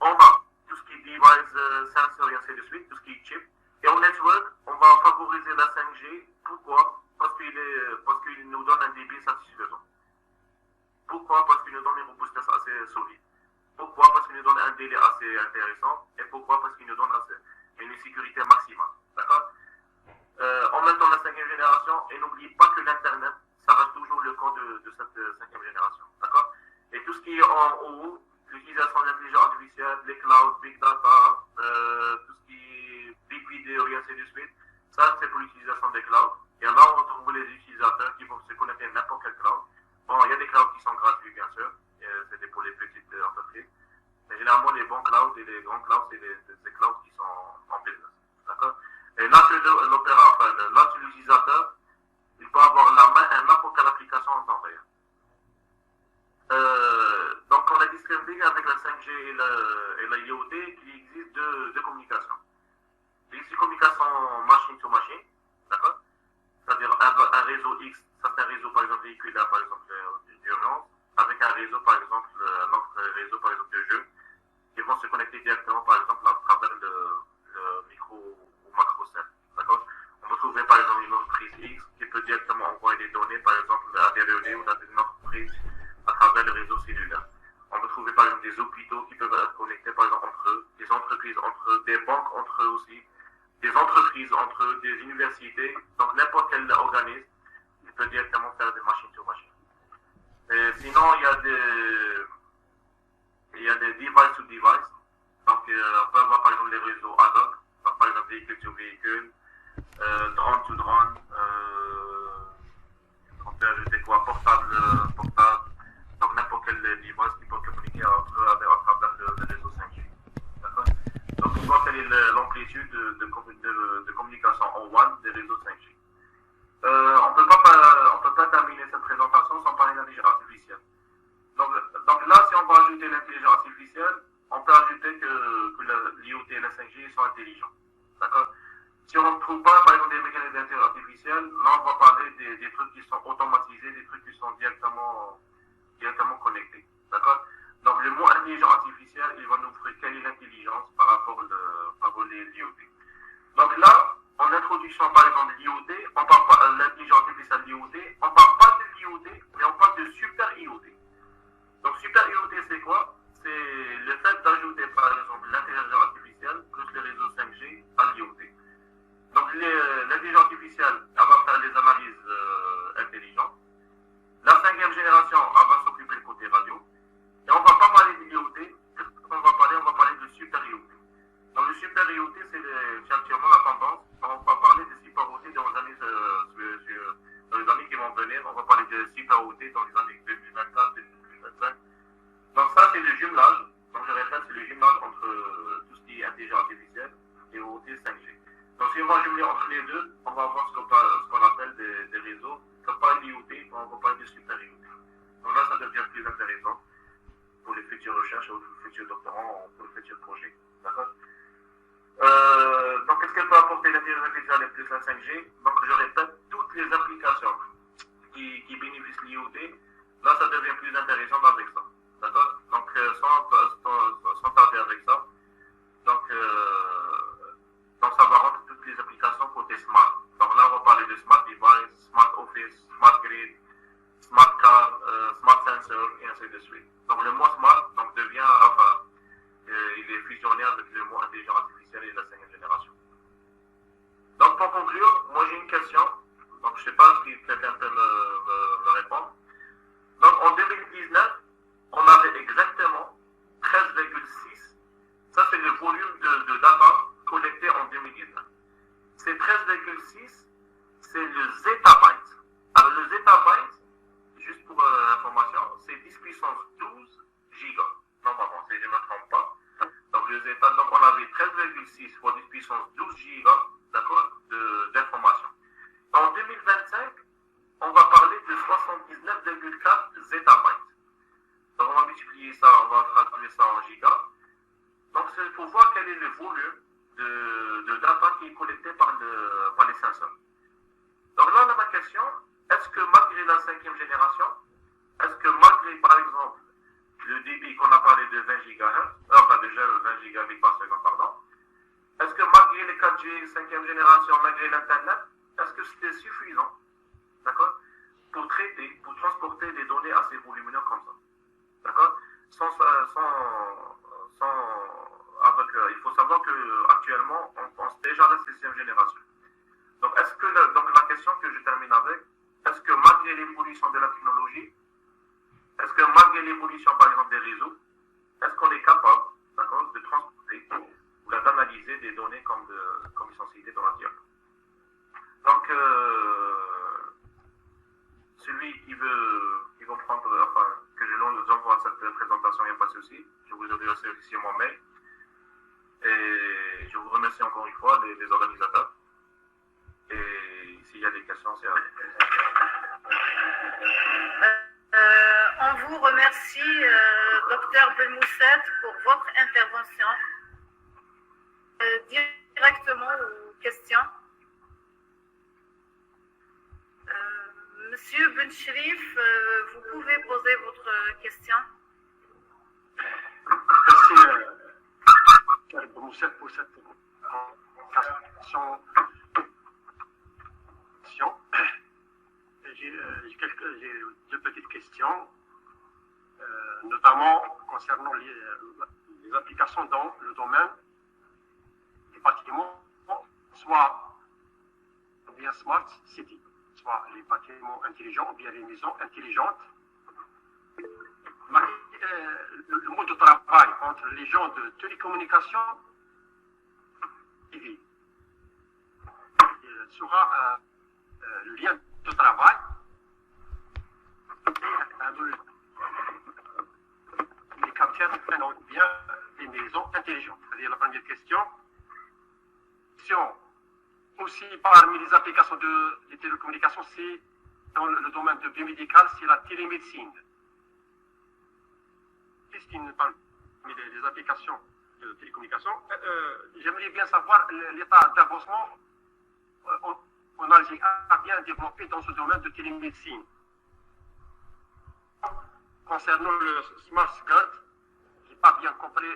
On a tout ce qui est device, sensor et ainsi de suite, tout ce qui est chip. Et en network, on va favoriser la 5G. Pourquoi? Parce qu'il nous donne un débit satisfaisant. Pourquoi? Parce qu'il nous donne une robustesse assez solide. Pourquoi? Parce qu'il nous donne un délai assez intéressant. Et pourquoi? Parce qu'il nous donne une sécurité maximale. D'accord? En même temps, la 5e génération, et n'oubliez pas que l'Internet, ça reste toujours le corps de cette 5e génération. D'accord? Et tout ce qui est en haut, l'utilisation de l'intelligence artificielle, les clouds, big data, tout ce qui est big vidéo et ainsi de suite, ça c'est pour l'utilisation des clouds. Et là, on retrouve les utilisateurs qui vont se connecter à n'importe quel cloud. Bon, il y a des clouds qui sont gratuits, bien sûr, c'est pour les petites entreprises. Mais généralement, les bons clouds et les grands clouds, c'est des clouds qui sont en business. D'accord? Et là, là, l'utilisateur, il peut avoir la main à n'importe quelle application en temps réel. Donc, on a distingué avec la 5G et la IoT qu'il existe deux communications. Il existe une communication machine to X, ça c'est un réseau par exemple véhiculaire, par exemple d'urgence, avec un réseau par exemple, un autre réseau par exemple de jeux, qui vont se connecter directement par exemple à travers le micro ou macro cell. D'accord? On peut trouver par exemple une entreprise X qui peut directement envoyer des données par exemple à des relais ou à une entreprise à travers le réseau cellulaire. On peut trouver par exemple des hôpitaux qui peuvent être connectés par exemple entre eux, des entreprises entre eux, des banques entre eux aussi, des entreprises entre eux, des universités, donc n'importe quel organisme, il peut directement faire des machines sur machine. Et sinon, il y a des device to device, donc on peut avoir par exemple les réseaux ad hoc, donc, par exemple véhicule sur véhicule, drone to drone, on peut ajouter quoi, portable, donc n'importe quel device qui peut communiquer entre eux à travers le réseau 5G. D'accord? Donc on voit quelle est l'amplitude de communication en WAN des réseaux 5G. On peut pas terminer cette présentation sans parler d'intelligence artificielle. Donc là, si on va ajouter l'intelligence artificielle, on peut ajouter que l'IoT et la 5G sont intelligents. D'accord? Si on ne trouve pas, par exemple, des mécanismes d'intelligence artificielle, là, on va parler des trucs qui sont automatisés, des trucs qui sont directement connectés. D'accord? Donc, le mot intelligence artificielle, il va nous offrir quelle est l'intelligence par rapport à l'IoT. Donc là, en introduction, par exemple, l'IoT, on parle pas de l'intelligence artificielle l'IoT, on ne parle pas de l'IoT, mais on parle de super IoT. Donc, super IoT, c'est quoi? C'est le fait d'ajouter, par exemple, l'intelligence artificielle plus les réseaux 5G à l'IoT. Donc, l'intelligence artificielle, elle va faire les analyses intelligentes. La 5e génération, elle va s'occuper du côté radio. Et on ne va pas parler de l'IoT, on va parler de super IoT. Donc, le super IoT, c'est actuellement la tendance. On va parler de super IoT dans les années qui vont venir. On va parler de super IoT dans les années 2024, 2025. Donc, ça, c'est le jumelage. Donc, je répète, c'est le jumelage entre tout ce qui est intelligence artificielle et IoT 5G. Donc, si on va jumeler entre les deux, on va avoir ce qu'on appelle des réseaux. Ça parle d'IoT, on va parler de super IoT. Donc là, ça devient plus intéressant pour les futures recherches, ou les futurs doctorants, pour les futurs projets. D'accord? Donc, qu'est-ce qu'elle peut apporter l'intelligence artificielle et plus la 5G? Donc, je répète, toutes les applications qui bénéficient de l'IoT, là, ça devient plus intéressant avec ça. D'accord? Donc, sans tarder avec ça. Donc, ça va rendre toutes les applications côté smart. Donc là, on va parler de smart device, smart office, smart grid, smart car, smart sensor, et ainsi de suite. Donc, le mot smart il est fusionné avec le mot intelligence artificielle et la 5e génération. Donc, pour conclure, moi j'ai une question. Donc, je ne sais pas si quelqu'un peut me répondre. Donc, en 2019, on avait exactement 13,6. Ça, c'est le volume de data collecté en 2019. C'est 13,6, c'est le zettabyte. Alors, le zettabyte, juste pour information, c'est 10 puissance 12 gigas. Normalement, si je ne me trompe pas. Donc, donc on avait 13,6 fois 10 puissance 12 gigas, d'accord, d'informations. En 2025, on va parler de 79,4 zettabytes. Donc, on va multiplier ça, on va traduire ça en gigas. Donc, c'est pour voir quel est le volume de data qui est collecté par les sensors. Donc là, on a ma question, est-ce que malgré la 5e génération, est-ce que malgré, par exemple, le débit qu'on a parlé de 20 GHz, enfin déjà 20 gigabits par seconde, pardon, est-ce que malgré les 4G 5e génération, malgré l'Internet, est-ce que c'était suffisant, d'accord, pour traiter, pour transporter des données assez volumineuses comme ça, d'accord, il faut savoir qu'actuellement, on pense déjà à la 6e génération. Donc, donc la question que je termine avec, est-ce que malgré l'évolution de la technologie, est-ce que malgré l'évolution, par exemple, des réseaux, est-ce qu'on est capable, d'accord, de transporter ou d'analyser des données comme ils sont cités dans la diapo? Donc, celui qui veut prendre, enfin, que je vous envoie cette présentation, il n'y a pas de souci. Je vous aurai aussi mon mail. Et je vous remercie encore une fois, les organisateurs. Et s'il y a des questions, c'est à vous. On vous remercie, Dr Belmousset, pour votre intervention. Directement aux questions. Monsieur Ben Cherif, vous pouvez poser votre question. Merci, Talib Moussette, pour cette présentation. J'ai deux petites questions, notamment concernant les applications dans le domaine des bâtiments, soit bien Smart City, soit les bâtiments intelligents ou bien les maisons intelligentes. Le mode de travail entre les gens de télécommunication TV sera le lien de travail et les capteurs ou bien les maisons intelligentes. C'est-à-dire la première question. Aussi parmi les applications des télécommunications, c'est dans le domaine de biomédical, c'est la télémédecine. Parmi les applications de télécommunication, j'aimerais bien savoir l'état d'avancement en Algérie a bien développé dans ce domaine de télémédecine. Concernant le Smart Card, je n'ai pas bien compris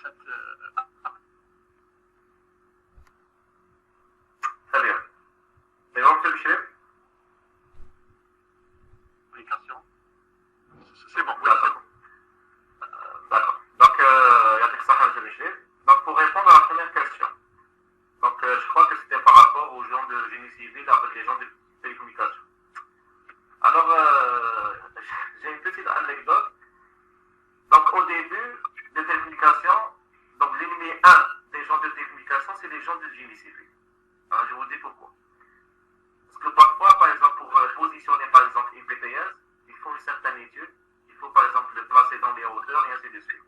cette Très bien. Et donc, c'est le chef. application. C'est bon, oui, D'accord. c'est bon. D'accord. Donc, Yatek Sahar, c'est le chef. Donc, pour répondre à la première question, donc, je crois que c'était par rapport aux gens de génie civil avec les gens de télécommunications. Alors, j'ai une petite anecdote. Donc, au début des télécommunications, donc l'ennemi 1 des gens de télécommunications, c'est les gens de génie civil. Alors, je vous dis pourquoi. Parce que parfois, par exemple, pour positionner par exemple une BTS, il faut une certaine étude. Il faut par exemple le placer dans les hauteurs et ainsi de suite.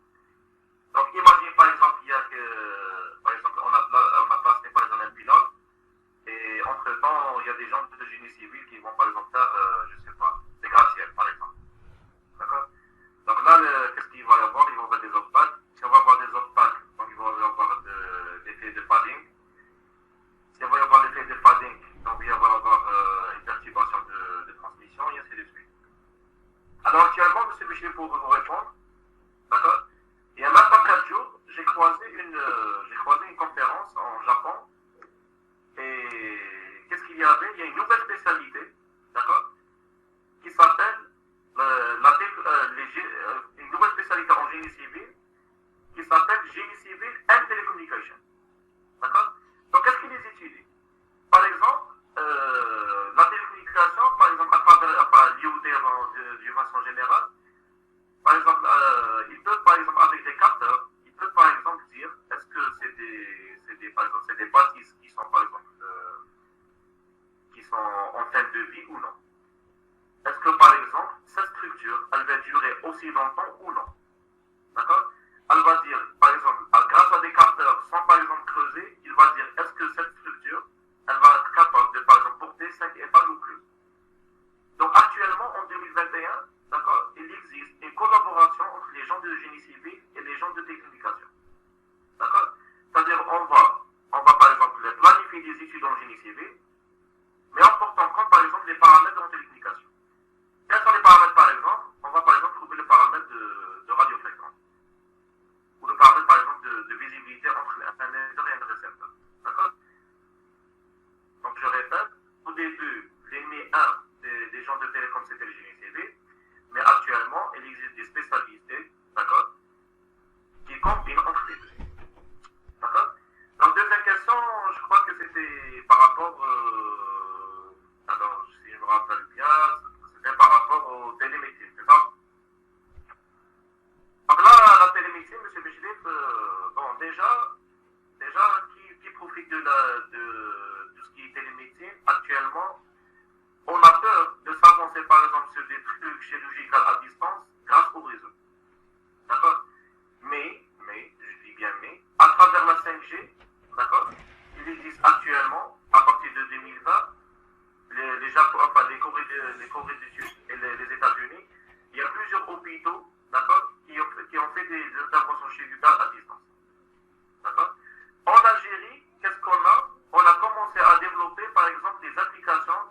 Donc, imagine par exemple, il y a que, par exemple, on a placé par exemple un pilote. Et entre-temps, il y a des gens de génie civil qui vont par exemple faire, je ne sais pas, des gratte-ciel par exemple. D'accord? Donc là, qu'est-ce qu'il va y avoir? Il va y avoir des obstacles. Si on va avoir des obstacles, donc il va y avoir l'effet de padding. Si on va y avoir l'effet de padding, donc il va y avoir une perturbation de transmission et ainsi de suite. Alors actuellement, M. Michel, pour vous répondre, d'accord? Il y a même pas 4 jours, j'ai croisé une conférence en Japon. Et qu'est-ce qu'il y avait? Il y a une nouvelle spécialité, d'accord, qui s'appelle une nouvelle spécialité en génie civil qui s'appelle génie civil and telecommunication. D'accord? Donc, qu'est-ce qu'ils étudient? Par exemple, la télécommunication, par exemple, à travers l'IoT d'une façon générale, par exemple, ils peuvent, par exemple, avec des capteurs, ils peuvent, par exemple, dire est-ce que c'est des bâtisses qui sont, par exemple, qui sont en fin de vie ou non. Est-ce que, par exemple, cette structure, elle va durer aussi longtemps ou non? D'accord? Elle va dire, par exemple, grâce à des capteurs, sans, par exemple, creuser, il va dire, est-ce que cette structure, elle va être capable de, par exemple, porter 5 étages ou plus? Donc, actuellement, en 2021, d'accord, il existe une collaboration entre les gens de génie civil et les gens de télécommunication. D'accord? C'est-à-dire, on va, par exemple, planifier des études en génie civil, mais en portant en compte, par exemple, les paramètres en télécommunication. Quels sont les paramètres, par exemple? On va, par exemple, trouver le paramètre de radiofréquence. Ou le paramètre, par exemple, de visibilité entre un émetteur et un récepteur. D'accord? Donc, je répète, au début, l'ennemi 1 des gens de télécom, c'était le génie civil, mais actuellement, il existe des spécialités, d'accord, qui combinent entre les deux. D'accord? Donc, deuxième question, je crois que c'était par rapport, alors, si je me rappelle bien, c'était par rapport aux télémédecines, c'est ça? Donc là, la télémédecine, M. Béchilif, bon, déjà, qui profite de tout ce qui est télémédecine, actuellement, on a peur de s'avancer, par exemple, sur des trucs chirurgicaux à distance grâce au réseau. D'accord? Mais, je dis bien mais, à travers la 5G, d'accord, il existe actuellement, à partir de 2020, les Corées du Sud et les États-Unis, il y a plusieurs hôpitaux, d'accord, qui ont fait des interventions chirurgicales à distance. D'accord? En Algérie, qu'est-ce qu'on a? On a commencé à développer, par exemple, des applications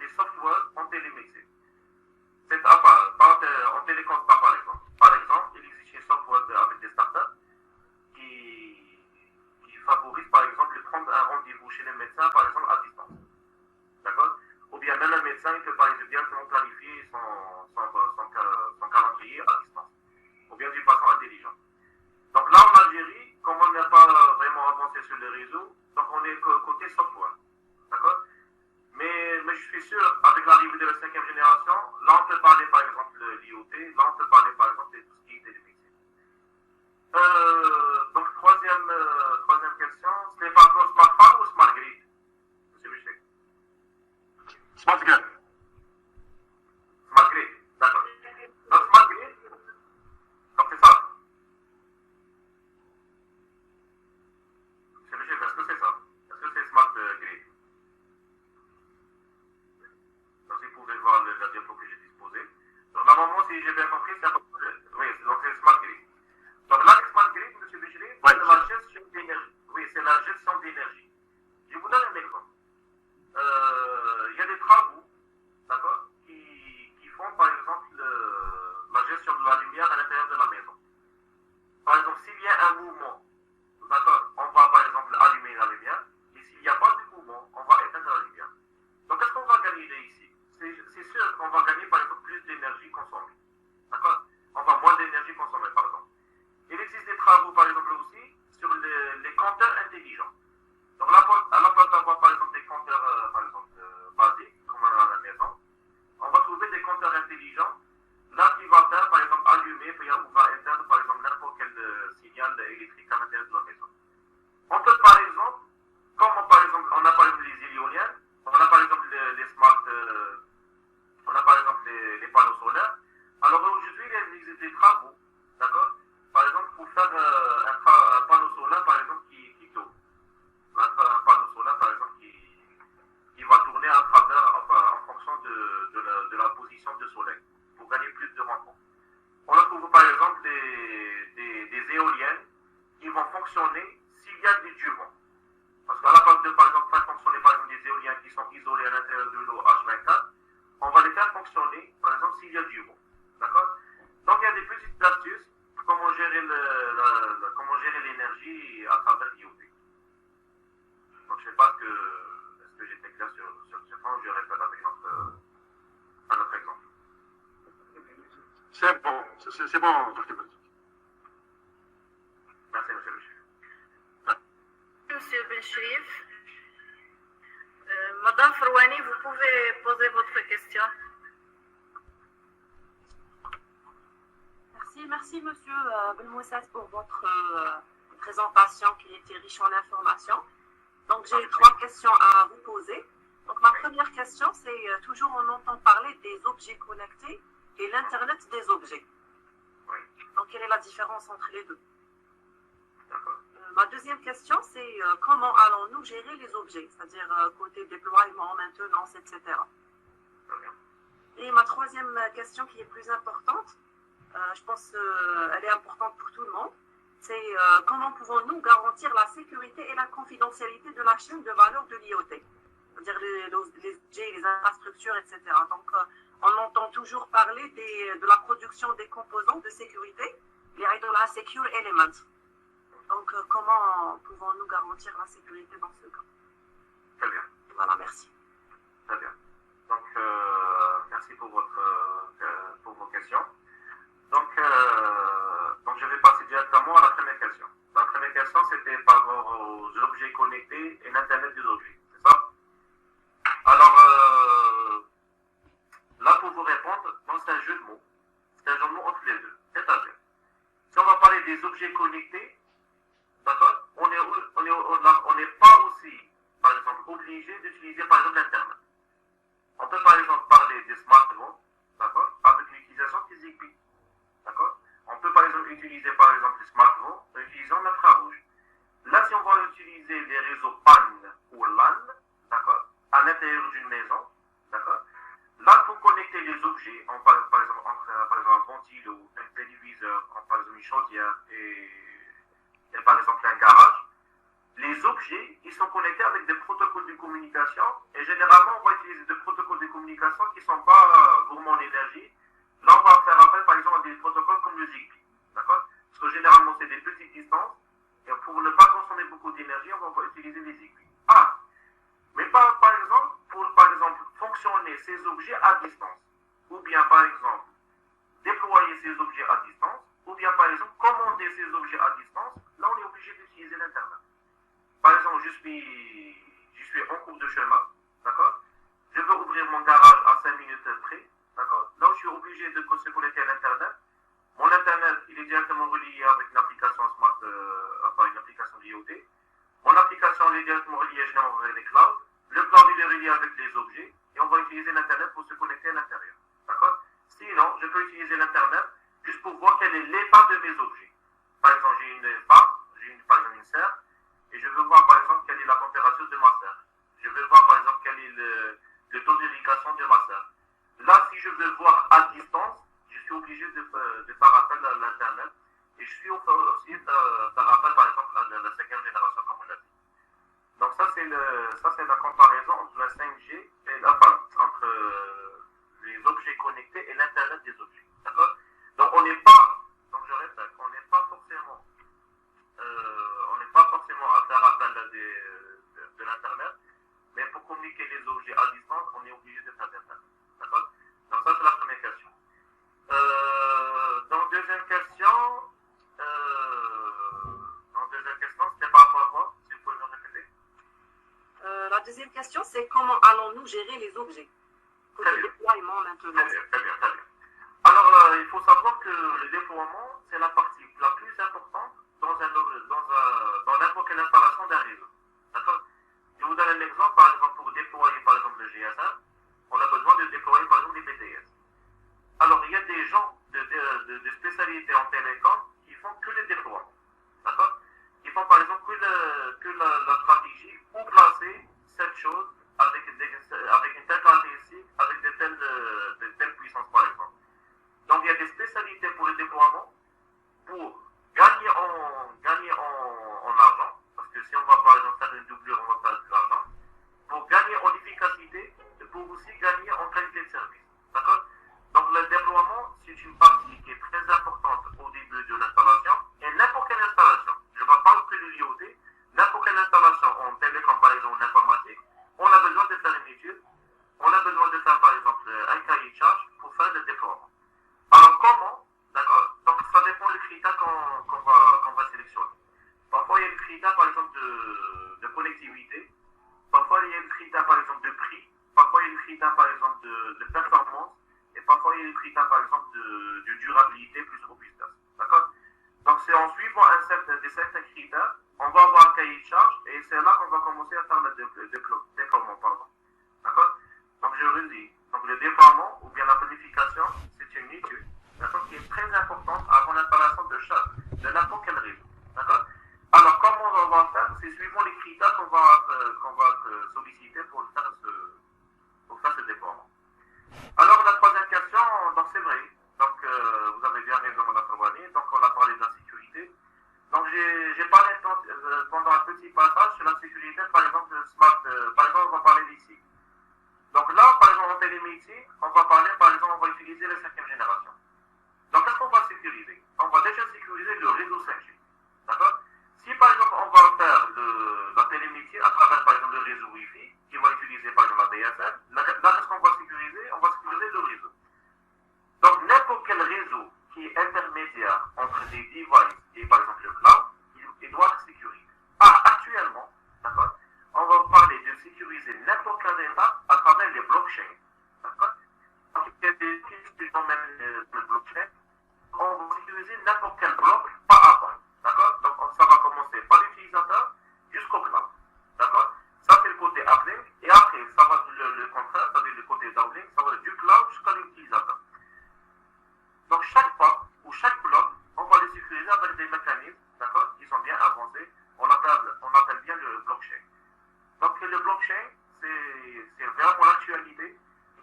médecin il peut par exemple directement planifier son calendrier à distance, ou bien d'une façon intelligente. Donc là, en Algérie, comme on n'a pas vraiment avancé sur les réseaux, donc on est côté software. D'accord? Mais je suis sûr, avec l'arrivée de la 5e génération, là on peut parler par exemple de l'IoT, là on peut parler par exemple de tout ce qui est télémédecine. Donc troisième question, c'est par rapport au smartphone ou smart grid? Monsieur Michel. Smart grid. Smart grid, d'accord. Donc smart grid, donc c'est ça. Monsieur Michel, est-ce que c'est ça? Est-ce que c'est smart grid? Donc si vous pouvez voir la diapo que j'ai disposée. Donc normalement, si j'ai bien compris, c'est à peu près, oui, donc c'est smart grid. Donc là, le smart grid, monsieur Bichri, c'est la gestion d'énergie. Oui, c'est la gestion d'énergie. Je vous donne un exemple. Il y a des travaux, d'accord, qui font par exemple la gestion de la lumière à l'intérieur de la maison. Par exemple, s'il y a un mouvement, d'accord, on va par exemple allumer la lumière, et s'il n'y a pas de mouvement, on va éteindre la lumière. Donc qu'est-ce qu'on va gagner ici? C'est sûr qu'on va gagner par exemple plus d'énergie consommée. D'accord? Enfin, moins d'énergie consommée, pardon. Il existe des travaux, par exemple, aussi, sur les compteurs intelligents. Donc, à la place d'avoir, par exemple, des compteurs, par exemple, basiques, comme on a à la maison, on va trouver des compteurs intelligents, là, qui va faire, par exemple, allumer, ou va éteindre, par exemple, n'importe quel signal électrique à l'intérieur de la maison. On peut, par exemple, comme, par exemple, on a, par exemple, les éoliennes, on a, par exemple, les smart, on a, par exemple, les panneaux solaires. Alors, aujourd'hui, il existe des travaux, d'accord? Par exemple, pour faire un panneau solaire, par exemple, qui tourne. Un panneau solaire, par exemple, qui va tourner à travers, enfin, en fonction de la position du soleil, pour gagner plus de rendement. On retrouve, par exemple, des éoliennes qui vont fonctionner s'il y a du vent. Parce qu'à la place de, par exemple, faire fonctionner, par exemple, des éoliennes qui sont isolées à l'intérieur de l'eau H24, on va les faire fonctionner, par exemple, s'il y a du vent. D'accord? Donc, il y a des petites astuces pour comment gérer l'énergie à travers l'IoT. Donc, je ne sais pas est-ce que j'étais clair sur ce point, je répète avec un autre exemple. C'est bon, c'est bon, Dr. Bouti. Merci, monsieur le chef. Monsieur Bencherif. Madame Frouani, vous pouvez poser votre question. Merci Monsieur Belmoussas pour votre présentation qui était riche en informations. Donc j'ai 3 questions à vous poser. Donc ma première question, c'est toujours on entend parler des objets connectés et l'Internet des objets. Donc quelle est la différence entre les deux? Ma deuxième question, c'est comment allons-nous gérer les objets, c'est-à-dire côté déploiement, maintenance, etc. Et ma troisième question qui est plus importante, je pense qu'elle est importante pour tout le monde, c'est comment pouvons-nous garantir la sécurité et la confidentialité de la chaîne de valeur de l'IoT, c'est-à-dire les objets, les infrastructures, etc. Donc on entend toujours parler de la production des composants de sécurité, les IDOLA Secure Elements. Donc, comment pouvons-nous garantir la sécurité dans ce cas? Très bien. Voilà, merci. Très bien. Donc, merci pour vos questions. Donc, je vais passer directement à la première question. La première question, c'était par rapport aux objets connectés et l'Internet des objets. C'est ça? Alors, là, pour vous répondre, c'est un jeu de mots. C'est un jeu de mots entre les deux. C'est-à-dire, si on va parler des objets connectés, d'accord, on n'est pas aussi, par exemple, obligé d'utiliser, par exemple, l'Internet. On peut, par exemple, parler des smartphones, d'accord, avec l'utilisation des Zigbee, d'accord. On peut, par exemple, utiliser, par exemple, les smartphones en utilisant l'infrarouge. Là, si on va utiliser les réseaux PAN ou LAN, d'accord, à l'intérieur d'une maison, d'accord, là, pour connecter les objets, par exemple, entre un ventilo, un téléviseur, par exemple, une chaudière et par exemple un garage, les objets, ils sont connectés avec des protocoles de communication et généralement on va utiliser des protocoles de communication qui ne sont pas gourmands en énergie. Là on va faire appel par exemple à des protocoles comme le Zigbee, d'accord? Parce que généralement c'est des petites distances et pour ne pas consommer beaucoup d'énergie on va utiliser les Zigbee. Ah, mais par exemple, pour par exemple fonctionner ces objets à distance. Ou bien, par exemple, déployer ces objets à distance. Ou bien, par exemple, commander ces objets à distance. Là, on est obligé d'utiliser l'Internet. Par exemple, je suis en cours de chemin, d'accord? Je veux ouvrir mon garage à 5 minutes près, d'accord? Là, je suis obligé de se connecter à l'Internet. Mon Internet, il est directement relié avec une application smart, enfin une application d'IoT. Mon application, elle est directement reliée avec les clouds. Le cloud, il est relié avec les objets. Et on va utiliser l'Internet pour se connecter à l'intérieur, d'accord? Sinon, je peux utiliser l'Internet juste pour voir quel est l'état de mes objets. Par exemple, j'ai une femme, par exemple une serre, et je veux voir par exemple quelle est la température de ma serre. Je veux voir par exemple quel est le taux d'irrigation de ma serre. Là, si je veux voir à distance, je suis obligé de faire appel à l'Internet. Et je suis aussi de faire appel par exemple à la 5e génération, comme on l'a dit. Donc ça, c'est la comparaison entre la 5G et entre les objets connectés et l'Internet des objets. D'accord? Donc on n'est pas, donc je répète, on n'est pas forcément à faire appel à de l'Internet, mais pour communiquer les objets à distance, on est obligé de faire l'Internet. D'accord? Donc ça, c'est la première question. Donc deuxième question, c'était par rapport à quoi? Si vous pouvez me répéter. La deuxième question, c'est comment allons-nous gérer les objets? Côté déploiement maintenant. Très bien. Alors, il faut savoir que le déploiement, c'est la partie la plus importante dans n'importe quelle installation d'un réseau. D'accord? Je vous donne un exemple, par exemple, pour déployer par exemple le GSM, on a besoin de déployer par exemple les BTS. Alors, il y a des gens de spécialité en télécom qui font que le déploiement. D'accord? Ils font par exemple que la stratégie où placer cette chose avec une telle caractéristique, avec de telles puissances par exemple. Donc il y a des spécialités pour le déploiement pour gagner en argent, parce que si on va par exemple faire une doublure, on va perdre de l'argent, pour gagner en efficacité et pour aussi gagner en qualité de service. D'accord? Donc le déploiement, c'est une partie qui est très importante au début de l'installation, et n'importe quelle installation, je ne vais pas que de l'IoT, n'importe quelle installation en télécom par exemple en informatique, on a besoin de faire une étude, on a besoin de faire par exemple un cahier de charge pour faire le déploiement. Alors comment? D'accord? Donc ça dépend des critères qu'on va sélectionner. Parfois il y a des critères par exemple de connectivité, parfois il y a des critères par exemple de prix, parfois il y a des critères par exemple de performance, et parfois il y a des critères par exemple de durabilité plus robustesse. D'accord? Donc c'est en suivant certains critères, on va avoir un cahier de charge, et c'est là qu'on va commencer à faire le déploiement. D'accord? Donc je redis, donc le déploiement ou bien la planification, c'est une étude, d'accord, qui est très importante avant l'installation de n'importe quel réseau. D'accord? Alors comment on va faire? C'est suivant les critères qu'on va solliciter pour faire ce déploiement. Alors la troisième question, donc c'est vrai, donc vous avez bien raison Mme Frouani, donc on a parlé de la sécurité. Donc j'ai parlé pendant un petit passage sur la sécurité, par exemple par exemple on va parler d'ici. Donc là, par exemple en télémédecine, on va parler, par exemple, on va utiliser la 5e génération. Donc qu'est-ce qu'on va sécuriser? On va déjà sécuriser le réseau 5G. D'accord? Si par exemple on va faire la télémédecine à travers par exemple le réseau Wi-Fi, qui va utiliser par exemple la DSL, là qu'est-ce qu'on va sécuriser? On va sécuriser le réseau. Donc n'importe quel réseau qui est intermédiaire entre des devices et par exemple le cloud, il doit être sécurisé. Actuellement, d'accord, on va parler de sécuriser n'importe quelle étape à travers les blockchains. D'accord? Donc il y a des pistes du domaine de blockchain. On va sécuriser n'importe quel bloc pas à pas. D'accord? Donc ça va commencer par l'utilisateur jusqu'au cloud. D'accord? Ça c'est le côté uplink, et après ça va le contraire, ça veut dire le côté downlink, ça va du cloud jusqu'à l'utilisateur. Donc chaque pas ou chaque bloc, on va les sécuriser avec des mécanismes, d'accord, qui sont bien avancés. On appelle bien le blockchain. Donc le blockchain, c'est vraiment l'actualité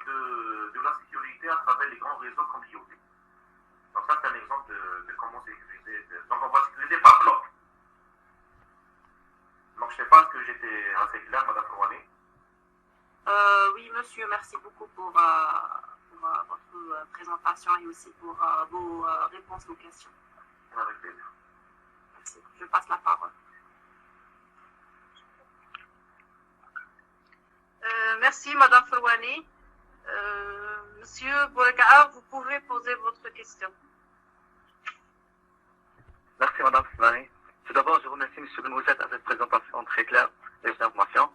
de la sécurité à travers les grands réseaux comme l'IoT. Donc ça c'est un exemple de comment sécuriser. Donc on va sécuriser par bloc. Donc je ne sais pas si j'étais assez clair, Mme Frouani. Oui, monsieur, merci beaucoup pour votre présentation et aussi pour vos réponses aux questions. Avec plaisir. Merci. Je passe la parole. Merci, Madame Frouani. Monsieur Bourgaar, vous pouvez poser votre question. Merci Madame Slimani. Tout d'abord, je remercie M. Benmouzet à cette présentation très claire et d'informations.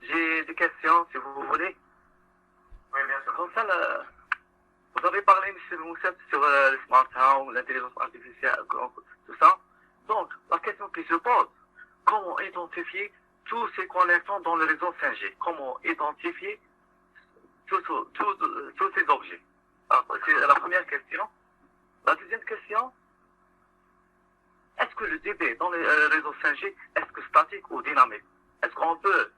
J'ai des questions, si vous voulez. Oui, bien sûr. Vous avez parlé, M. Benmouzet, sur le smartphone, l'intelligence artificielle, tout ça. Donc, la question qui se pose, comment identifier tous ces connexions dans le réseau 5G? Comment identifier tous ces objets? Alors, c'est la première question. La deuxième question, est-ce que le débit dans le réseau 5G, est-ce que statique ou dynamique? Est-ce qu'on peut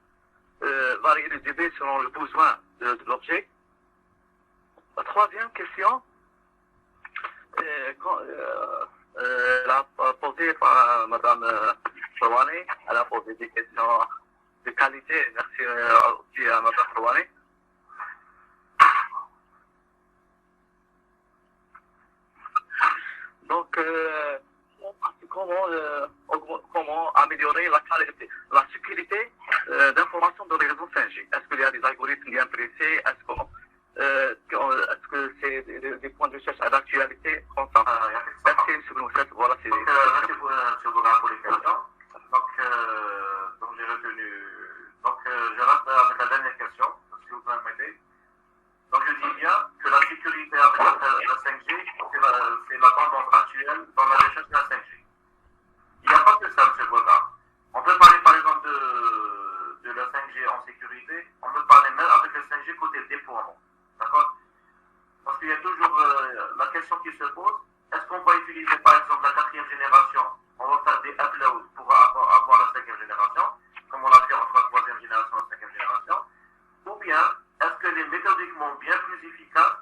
varier le débit selon le besoin de l'objet? La troisième question, elle a posé par Mme Rouhani, elle a posé des questions de qualité. Merci aussi à Mme Rouhani. Donc, comment améliorer la sécurité d'information dans les réseaux 5G? Est-ce qu'il y a des algorithmes bien précis? Est-ce que c'est des points de recherche à l'actualité constante? Merci, M. Benmouzet. Voilà, c'est... Merci pour M. Bourgaar pour les questions. Donc j'ai retenu. Donc, je reste avec la dernière question, si vous permettez. Donc, je dis bien que la sécurité avec la 5G, c'est la tendance actuelle dans la recherche de la 5G. Il n'y a pas que ça, M. Bourgaar. On peut parler, par exemple, de la 5G en sécurité. On peut parler même avec la 5G côté déploiement. D'accord? Parce qu'il y a toujours la question qui se pose. Est-ce qu'on va utiliser, par exemple, la 4e génération? On va faire des uploads pour avoir la 5e génération, comme on l'a fait entre la 3e génération et la 5e génération. Ou bien, est-ce que les méthodiquement bien plus efficaces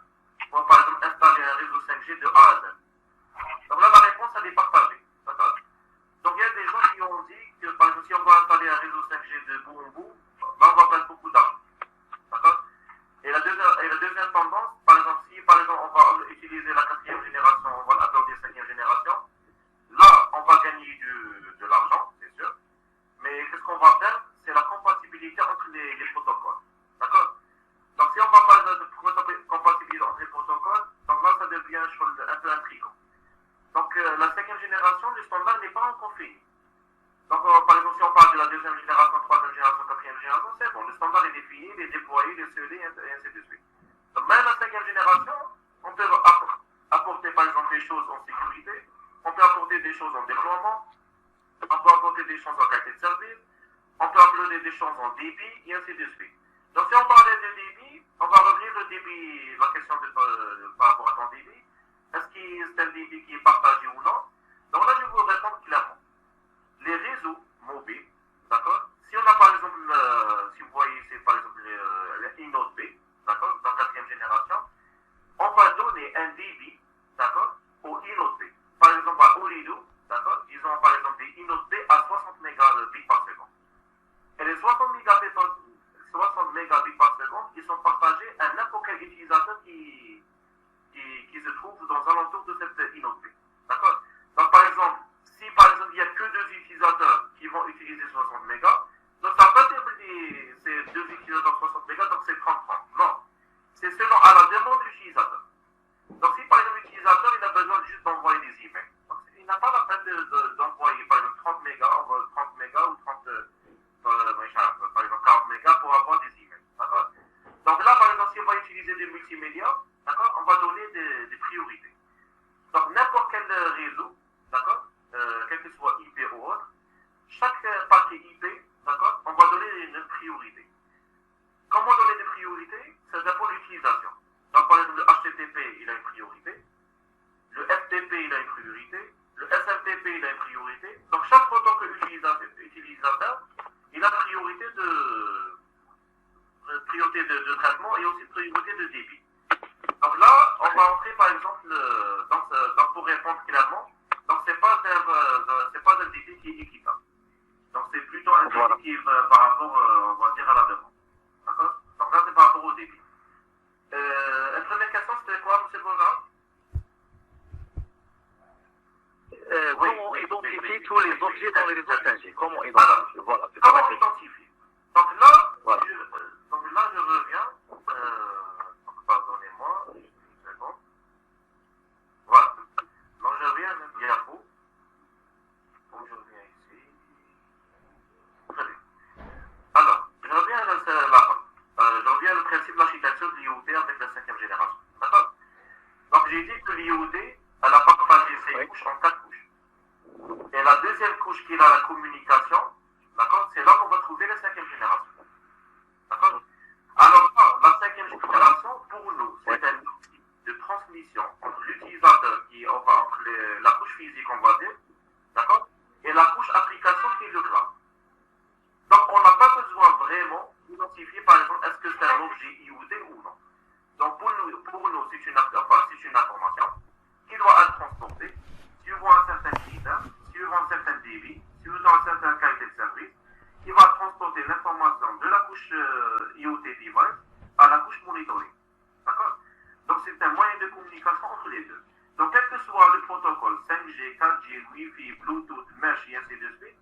pour, par exemple, installer un réseau 5G de A à Z? Donc là, la réponse, elle est partagée. D'accord? Donc il y a des gens qui ont dit que, par exemple, si on va installer un réseau 5G de bout en bout, là, on va perdre beaucoup d'argent. D'accord? Et la deuxième tendance, par exemple, si par exemple on va utiliser la 4e génération, on va l'uploader 5e génération, là, on va gagner de l'argent, c'est sûr. Mais qu'est-ce qu'on va faire? C'est la compatibilité entre les protocoles. D'accord? Donc si on va parler de compatibilité entre les protocoles, donc là, ça devient un peu intriguant. Donc la 5e génération, le standard n'est pas encore fini. Donc par exemple, si on parle de la 2e génération, 3e génération, 4e génération, c'est bon, le standard est défini, il est déployé, il est scellé, et ainsi de suite. Donc même la 5e génération, on peut apporter par exemple des choses en sécurité, on peut apporter des choses en déploiement, on peut apporter des choses en qualité de service, on peut apporter des choses en débit, et ainsi de suite. Donc si on parlait de débit, on va revenir le débit, la question par rapport à ton débit. Est-ce que c'est un débit qui est partagé ou non? Donc là, je vais vous répondre clairement. Les réseaux mobiles, d'accord? Si on a par exemple, si vous voyez, c'est par exemple le iNode B, d'accord? Dans la 4e génération, on va donner un débit, d'accord? Au iNode B. Par exemple, à Ooredoo, d'accord? Ils ont par exemple des iNode B à 60 mégabits par seconde. Et les 60 mégabits par seconde, ils sont partagés à n'importe quel utilisateur qui se trouve dans alentour de cette iNode B. D'accord? Donc par exemple, si par exemple il n'y a que 2 utilisateurs qui vont utiliser 60 mégas, donc ça va pas être ces 2 utilisateurs 60 mégas, donc c'est 30-30. Non. C'est selon à la demande de l'utilisateur. Donc si par exemple l'utilisateur il a besoin juste d'envoyer des emails, donc il n'a pas la peine d'envoyer par exemple 30 mégas, 30 mégas ou 30 par exemple 40 mégas pour avoir des emails. D'accord? Donc là par exemple si on va utiliser des multimédias, d'accord, on va donner des priorités. Donc n'importe quel réseau, d'accord, quel que soit IP ou autre, chaque paquet IP, d'accord, on va donner une priorité. Comment donner des priorités? Ça dépend de l'utilisation. Donc par exemple le HTTP il a une priorité, le FTP il a une priorité, le SMTP il a une priorité. Donc chaque protocole utilisateur il a priorité de traitement et aussi priorité de débit. Donc là, on va entrer par exemple pour répondre clairement. Donc c'est pas un débit qui est équitable. Donc c'est plutôt un débit qui est par rapport, on va dire, à la demande. D'accord? Donc là c'est par rapport au débit. La première question c'était quoi, M. Bourgaar? Comment identifier tous les objets dans les réseaux 5G? Comment identifier? Voilà, c'est Comment identifier? Donc là, voilà. je reviens couche qui est dans la communication, d'accord, c'est là qu'on va trouver la cinquième génération. D'accord. Alors, la cinquième génération, pour nous, c'est un outil de transmission entre l'utilisateur, entre la couche physique, on va dire, d'accord, et la couche application qui est le cloud. Donc, on n'a pas besoin vraiment d'identifier, par exemple, est-ce que c'est un objet IoT ou non. Donc, pour nous c'est une information qui doit être transportée suivant un certain critère, suivant un certain débit, suivant un certain qualité de service, qui va transporter l'information de la couche IoT device à la couche monitoring. D'accord. Donc, c'est un moyen de communication entre les deux. Donc, quel que soit le protocole 5G, 4G, Wi-Fi, Bluetooth, Mesh et ainsi de suite,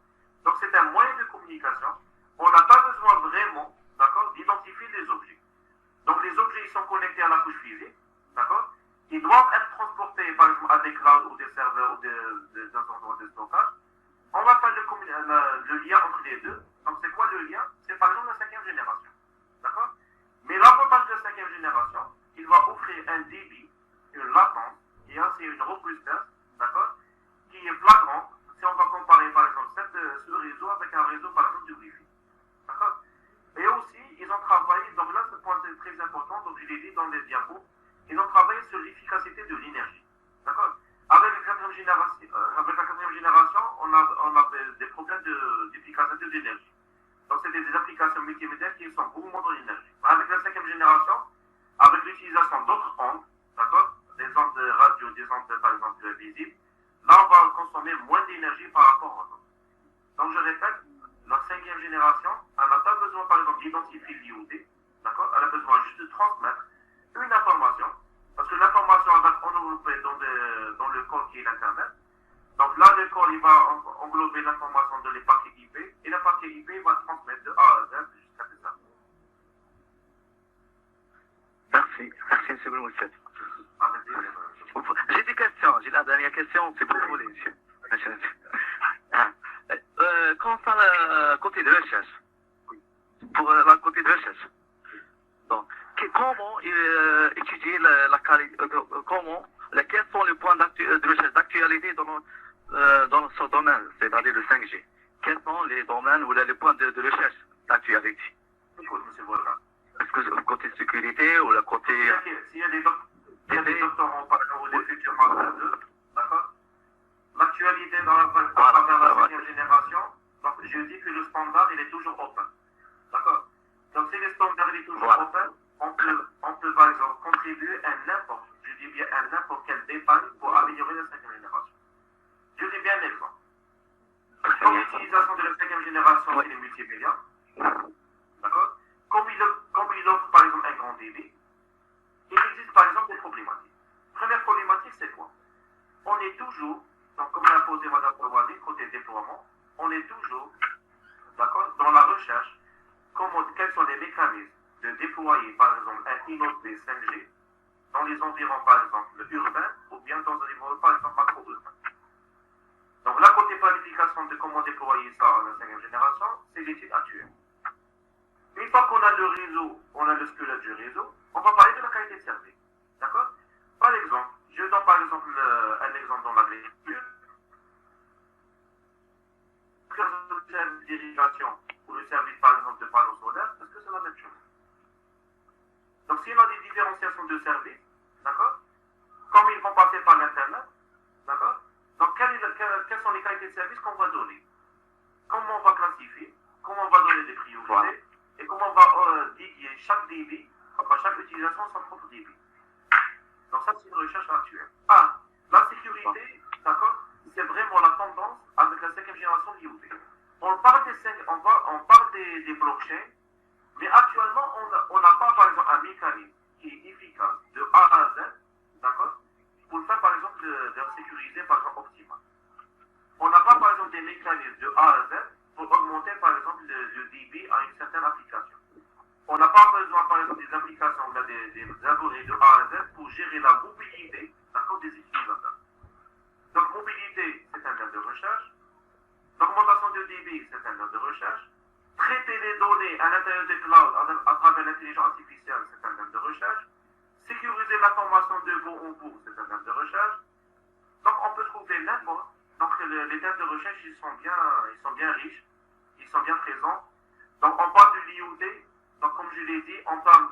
donc c'est un moyen de communication. On n'a pas besoin vraiment, d'accord, d'identifier les objets. Donc, les objets, ils sont connectés à la couche physique, d'accord. Ils doivent être transportés, par exemple, à des clouds ou des serveurs ou des endroits de stockage. On va faire le lien entre les deux. Donc, c'est quoi le lien? C'est par exemple la cinquième génération. D'accord. Mais l'avantage de la cinquième génération, il va offrir un débit, une latence, et ainsi une robustesse, d'accord, qui est flagrante si on va comparer, par exemple, ce réseau avec un réseau, par exemple, du Wi-Fi. D'accord. Et aussi, ils ont travaillé, donc là, ce point est très important, donc je l'ai dit dans les diapos, ils ont travaillé sur l'efficacité de l'énergie. D'accord. Avec la quatrième génération, on a des problèmes d'efficacité de l'énergie. Donc, c'est des applications multimédia qui sont beaucoup moins dans l'énergie. Avec la cinquième génération, avec l'utilisation d'autres ondes, d'accord, des ondes de radio, des ondes, par exemple, visibles, là, on va consommer moins d'énergie par rapport aux autres. Donc, je répète, la cinquième génération, elle n'a pas besoin, par exemple, d'identifier l'IoT, d'accord, elle a besoin juste de transmettre une information, parce que l'information va être enveloppée dans le corps qui est l'Internet. Donc là, le corps, il va englober l'information de les paquets IP, et le paquet IP va transmettre de A à Z jusqu'à ce ça. Merci, M. Mousset. J'ai des questions, j'ai la dernière question, c'est pour vous, les messieurs. Concernant le côté de recherche, pour la côté de recherche, donc, comment étudier la qualité, quels sont les points de recherche d'actualité dans ce domaine, c'est-à-dire le 5G? Quels sont les domaines ou les points de recherche d'actualité? Écoute, M. Volga. Est-ce que le côté sécurité ou le côté... S'il y a des doctorants, par exemple, ou des futurs masters 2, d'accord, l'actualité dans la cinquième génération, donc je dis que le standard, il est toujours open. D'accord. Donc si le standard il est toujours open, on peut par exemple contribuer à n'importe, je dis bien à n'importe quel détail pour améliorer la cinquième génération. Je dis bien un exemple. Comme l'utilisation de la cinquième génération, c'est les multimédias. D'accord. Comme il offre par exemple un grand débit, il existe par exemple des problématiques. Première problématique, c'est quoi? On est toujours, donc comme l'a posé Mme Kouadi, côté déploiement, on est toujours, d'accord, dans la recherche, quels sont les mécanismes de déployer par exemple un IoT 5G dans les environs par exemple urbains ou bien dans les environs par exemple macro-urbains. Donc la côté planification de comment déployer ça à la cinquième génération, c'est l'étude actuelle. Une fois qu'on a le réseau, on a le squelette du réseau, on va parler de la qualité de service. D'accord? Par exemple, je donne par exemple un exemple dans l'agriculture. Le service d'irrigation ou le service par exemple de panneaux solaires, est-ce que c'est la même chose? Donc si on a des différenciations de services, d'accord, comme ils vont passer par l'Internet, d'accord, donc quelles sont les qualités de service qu'on va donner? Comment on va classifier? Comment on va donner des priorités? Et comment on va dédier chaque débit, enfin chaque utilisation son propre débit. Donc ça c'est une recherche actuelle. La sécurité, d'accord, c'est vraiment la tendance avec la cinquième génération de l'IoT. On parle des blockchains, mais actuellement on n'a pas par exemple un mécanisme qui est efficace de A à Z, d'accord, pour faire par exemple de la sécurité par exemple optimale. On n'a pas par exemple des mécanismes de A à Z pour augmenter par exemple le débit à une certaine application. On n'a pas besoin par exemple des applications, des abonnés de A à Z pour gérer la mobilité, d'accord, des utilisateurs. Donc mobilité, c'est un terme de recherche. L'augmentation de débit, c'est un terme de recherche. Traiter les données à l'intérieur des clouds à travers l'intelligence artificielle, c'est un terme de recherche. Sécuriser l'information de bout en bout, c'est un terme de recherche. Donc on peut trouver n'importe Donc les thèmes de recherche, ils sont bien riches, ils sont bien présents. Donc on parle de l'IoT, donc comme je l'ai dit, on parle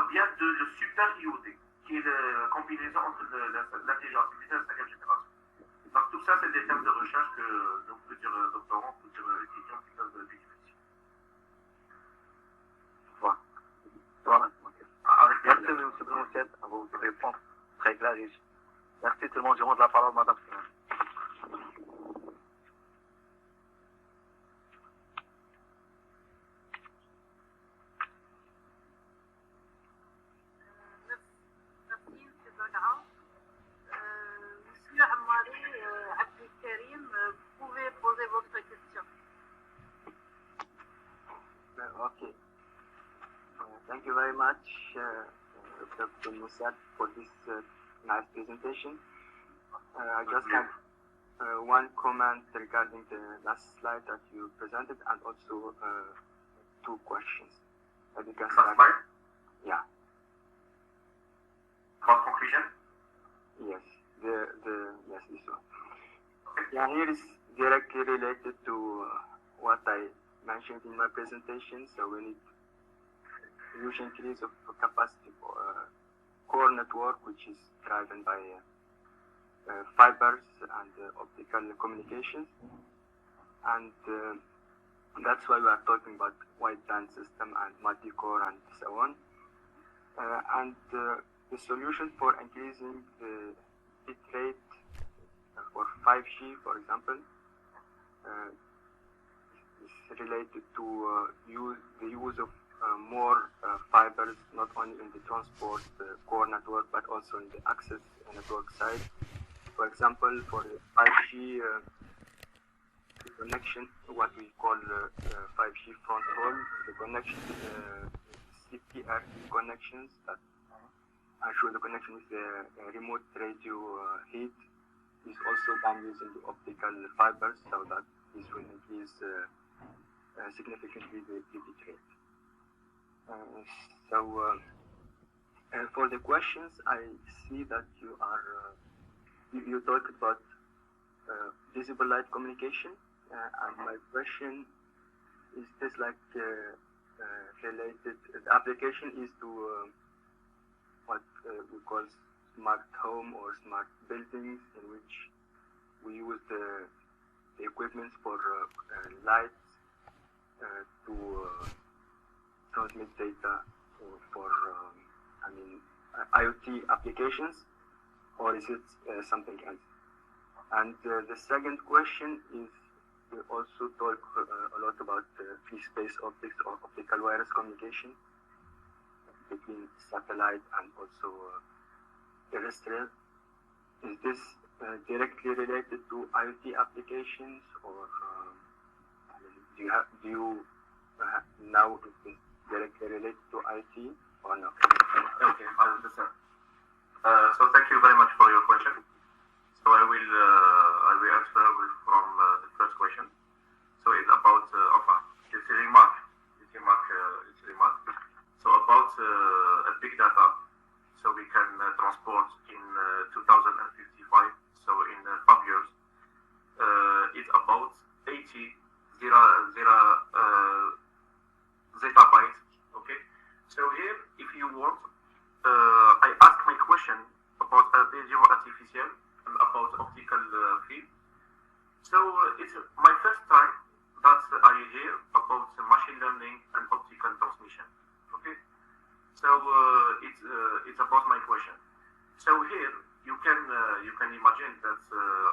bien de le super IoT, qui est la combinaison entre l'intelligence artificielle et la cinquième génération. Donc tout ça, c'est des thèmes de recherche que nos futurs doctorants, futurs étudiants qui peuvent bénéficier. Voilà. Avec Merci, M. Mousset, à vos réponses très claires. Merci tout le monde. Je rends la parole à Mme Simon. Merci, M. Bonham. Monsieur Ammari Abdelkarim, vous pouvez poser votre question. Okay. Thank you very much, Dr. Mousset, for this nice presentation. I just have one comment regarding the last slide that you presented, and also two questions. You can last start. slide, Yeah. about conclusion. Yes. Yes, this one. Yeah, here is directly related to what I mentioned in my presentation. So we need huge increase of capacity for core network, which is driven by fibers and optical communications, and that's why we are talking about wideband system and multi-core and so on. And the solution for increasing the bit rate for 5G, for example, is related to the use of more fibers, not only in the transport core network, but also in the access network side. For example, for the 5G connection, what we call 5G front haul, the connection, CPR connections that ensure the connection with the remote radio heat is also done using the optical fibers, so that this will increase significantly the bit rate. For the questions, I see that you are you talked about visible light communication, and my question is this related? The application is to what we call smart home or smart buildings, in which we use the equipment for lights to transmit data for IoT applications, or is it something else? And the second question is, we also talk a lot about free space optics or optical wireless communication between satellite and also terrestrial. Is this directly related to IoT applications, or do you now is this directly related to IoT or no? Okay, I understand. So thank you very much for your question. So I will answer from the first question. So it's about it's a remark. So about big data. So we can transport in 2055. So in 5 years, it's about 80 zettabytes. Okay. So here, if you want, I ask my question about intelligence artificial and about optical field. So it's my first time that I hear about machine learning and optical transmission. Okay. So it's about my question. So here you can imagine that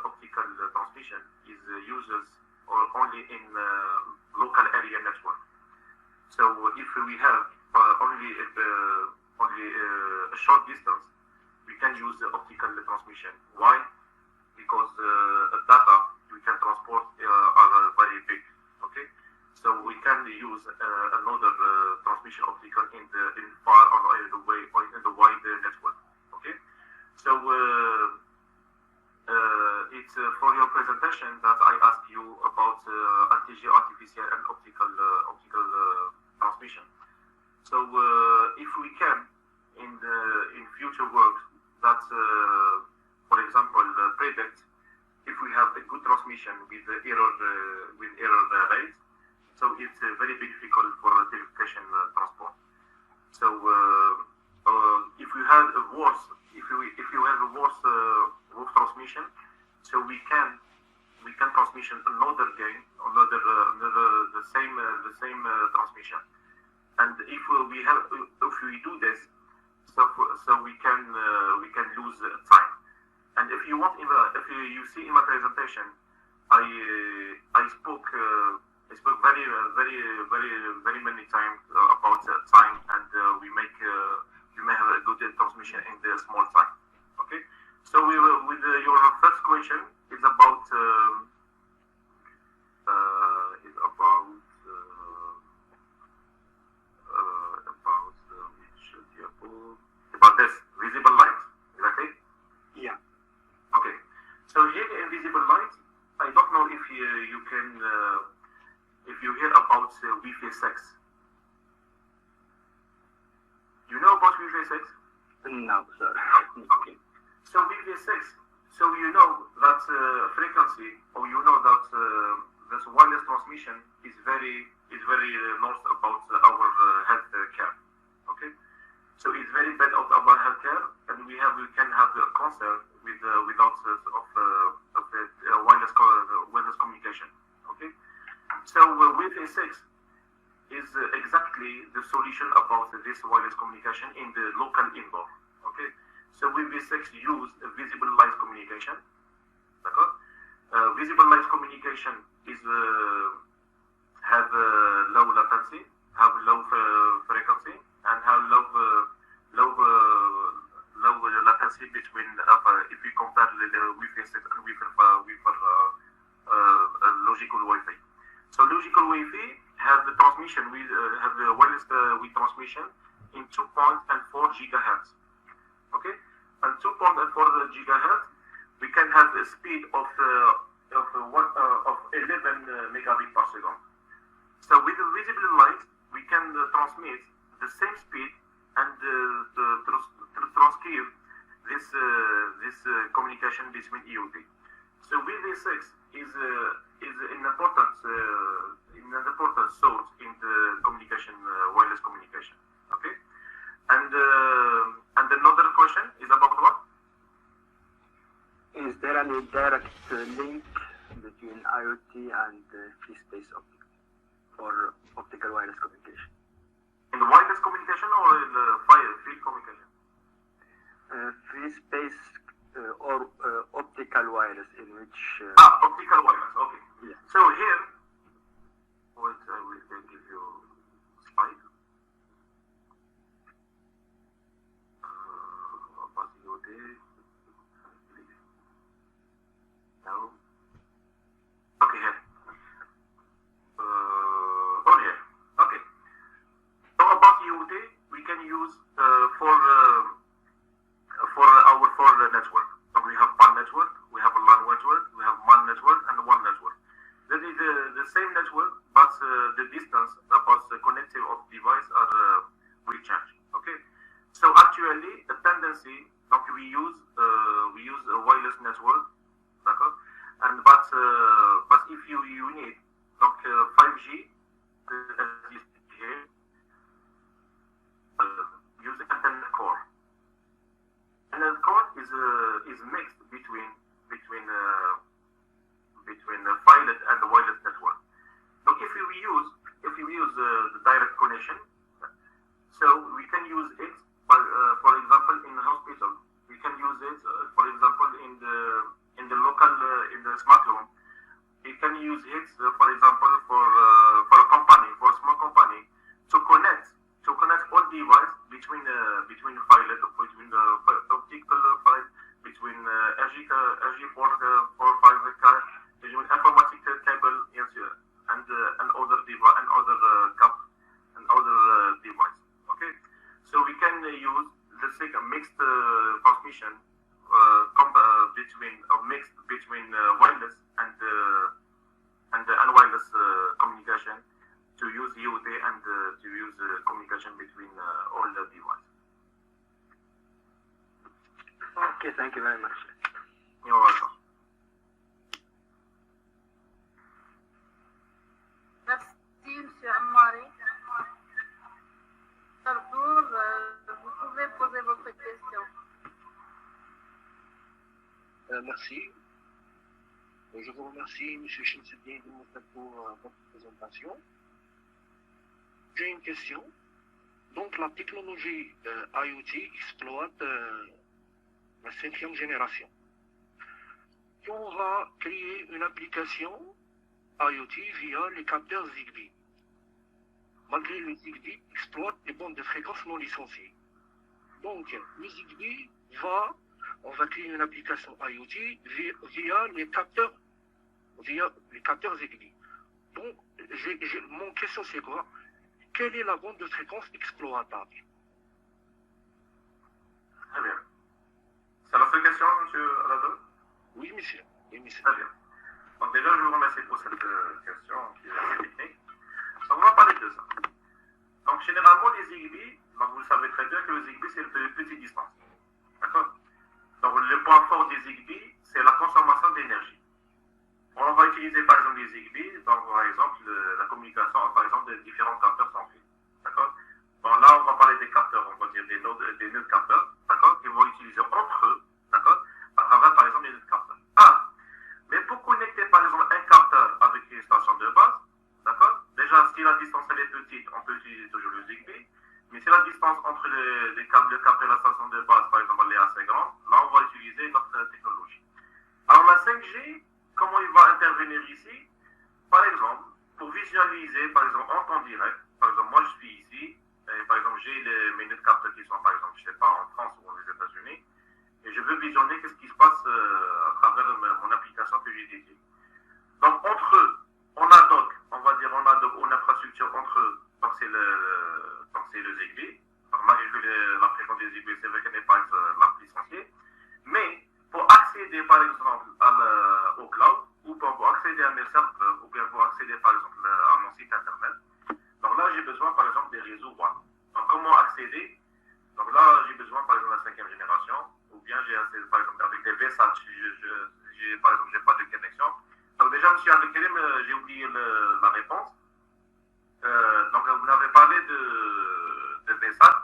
optical transmission is uses or only in local area network. So if we have only a short distance, we can use the optical transmission. Why? Because data we can transport are very big. Okay, so we can use another transmission optical in far or in the wide network. Okay, so it's for your presentation that I asked you about intelligence artificial and optical transmission. So if we can in future work that for example predict if we have a good transmission with error rates, so it's very difficult for telecommunication transport. So if you have a worse, if you have a worse transmission, so we can transmission another gain, another the same transmission. And if we do this, so we can lose time. And if you want, if you see in my presentation, I spoke very many times about time, and we may have a good transmission in the small time. Okay. So with your first question is about about this visible light, exactly? Yeah. Okay. So here in visible light, I don't know if you can, if you hear about Wi-Fi 6. You know about Wi-Fi 6? No, sir. Okay. So Wi-Fi 6, so you know that frequency, or you know that this wireless transmission is very most about our health care. Okay. So it's very bad about healthcare, and we can have a concern without wireless communication. Okay, so Wi-Fi 6 is exactly the solution about this wireless communication in the local indoor. Okay, so Wi-Fi 6 use visible light communication. Okay? Visible light communication is have low latency, have low frequency, and have low latency between if we compare the Wi-Fi 6 and logical Wi-Fi. So logical Wi-Fi have the transmission have the wireless with transmission in 2.4 gigahertz. Okay, and 2.4 gigahertz we can have a speed of 11 megabit per second. So with the visible light we can transmit the same speed and transcribe this communication between EOT. So Wi-Fi 6 is an important source in the communication, wireless communication. Okay, and another question is about what? Is there any direct link between IoT and free space optics or optical wireless communication? In the wireless communication or in the field communication? Free space or optical wireless, in which optical wireless. Okay. Yeah. So here, wait, I will give you a slide. About IoT. No. Okay, here. Oh yeah. Okay. So about IoT, we can use for our network. So we have PAN network, we have a LAN network, we have MAN network, and one network. That is the same network, but the distance about the connective of device will change. Okay. So actually, the tendency, like we use a wireless network, okay? And but if you need like 5G, as you see here, use Ethernet core. Ethernet core is mixed between the pilot and the wireless network. But if we use the direct connection, so we can use it. For example, in the hospital, we can use it. For example, in the local in the smart home, we can use it. For example, for a company, for a small company, to connect all devices between pilot, between the optical file, between RJ45K, between informatic cable, and other device and other cap and other device. Okay, so we can use the mixed transmission between wireless and unwireless communication to use IoT and to use communication between all the devices. Okay, thank you very much. You're welcome. Merci. Je vous remercie, M. Chemseddine, pour votre présentation. J'ai une question. Donc, la technologie IoT exploite la 5e génération. Et on va créer une application IoT via les capteurs Zigbee. Malgré le Zigbee exploite des bandes de fréquences non licenciées. Donc, le Zigbee on va créer une application IoT via les capteurs Zigbee. Donc, mon question c'est quoi? Quelle est la bande de fréquence exploitable? Très bien. C'est la seule question, M. Aladol? Oui, monsieur. Oui, monsieur. Très bien. Donc déjà, je vous remercie pour cette question qui est assez technique. Donc, on va parler de ça. Donc, généralement, les Zigbee, donc vous savez très bien que le Zigbee, c'est de petite distance. D'accord? Donc, le point fort des Zigbee, c'est la consommation d'énergie. On va utiliser, par exemple, les Zigbee, donc, par exemple, la communication, par exemple, de différents capteurs sans fil. D'accord? Bon, là, on va parler des capteurs, on va dire des nœuds capteurs, d'accord? Qui vont utiliser entre eux, d'accord? À travers, par exemple, les nœuds capteurs. Mais pour connecter, par exemple, un capteur avec une station de base, d'accord? Déjà, si la distance elle est petite, on peut utiliser toujours le Zigbee. Mais si la distance entre le capteur et la station de base, par exemple, elle est assez grande, là, on va utiliser notre technologie. Alors, la 5G, comment il va intervenir ici? Par exemple, pour visualiser, par exemple, en temps direct, par exemple, moi, je suis ici, et par exemple, j'ai mes nœuds capteurs qui sont, par exemple, je ne sais pas, en France ou aux États-Unis, et je veux visionner qu'est-ce qui se passe à travers mon application que j'ai dédiée. Donc, entre eux, on va dire, une infrastructure entre eux, donc c'est le Zigbee. Donc, malgré la fréquence des Zigbee, c'est vrai qu'elle n'est pas la licenciée. Mais, pour accéder, par exemple, au cloud, ou pour accéder à mes serveurs, ou bien pour accéder, par exemple, à mon site internet, donc là, j'ai besoin, par exemple, des réseaux WAN. Donc, comment accéder? Donc là, j'ai besoin, par exemple, de la 5e génération, ou bien j'ai accès, par exemple, avec des VSAT, par exemple, j'ai pas de connexion. Donc déjà, M. Abdelkerim, j'ai oublié la réponse. Donc, vous avez parlé de VSAT.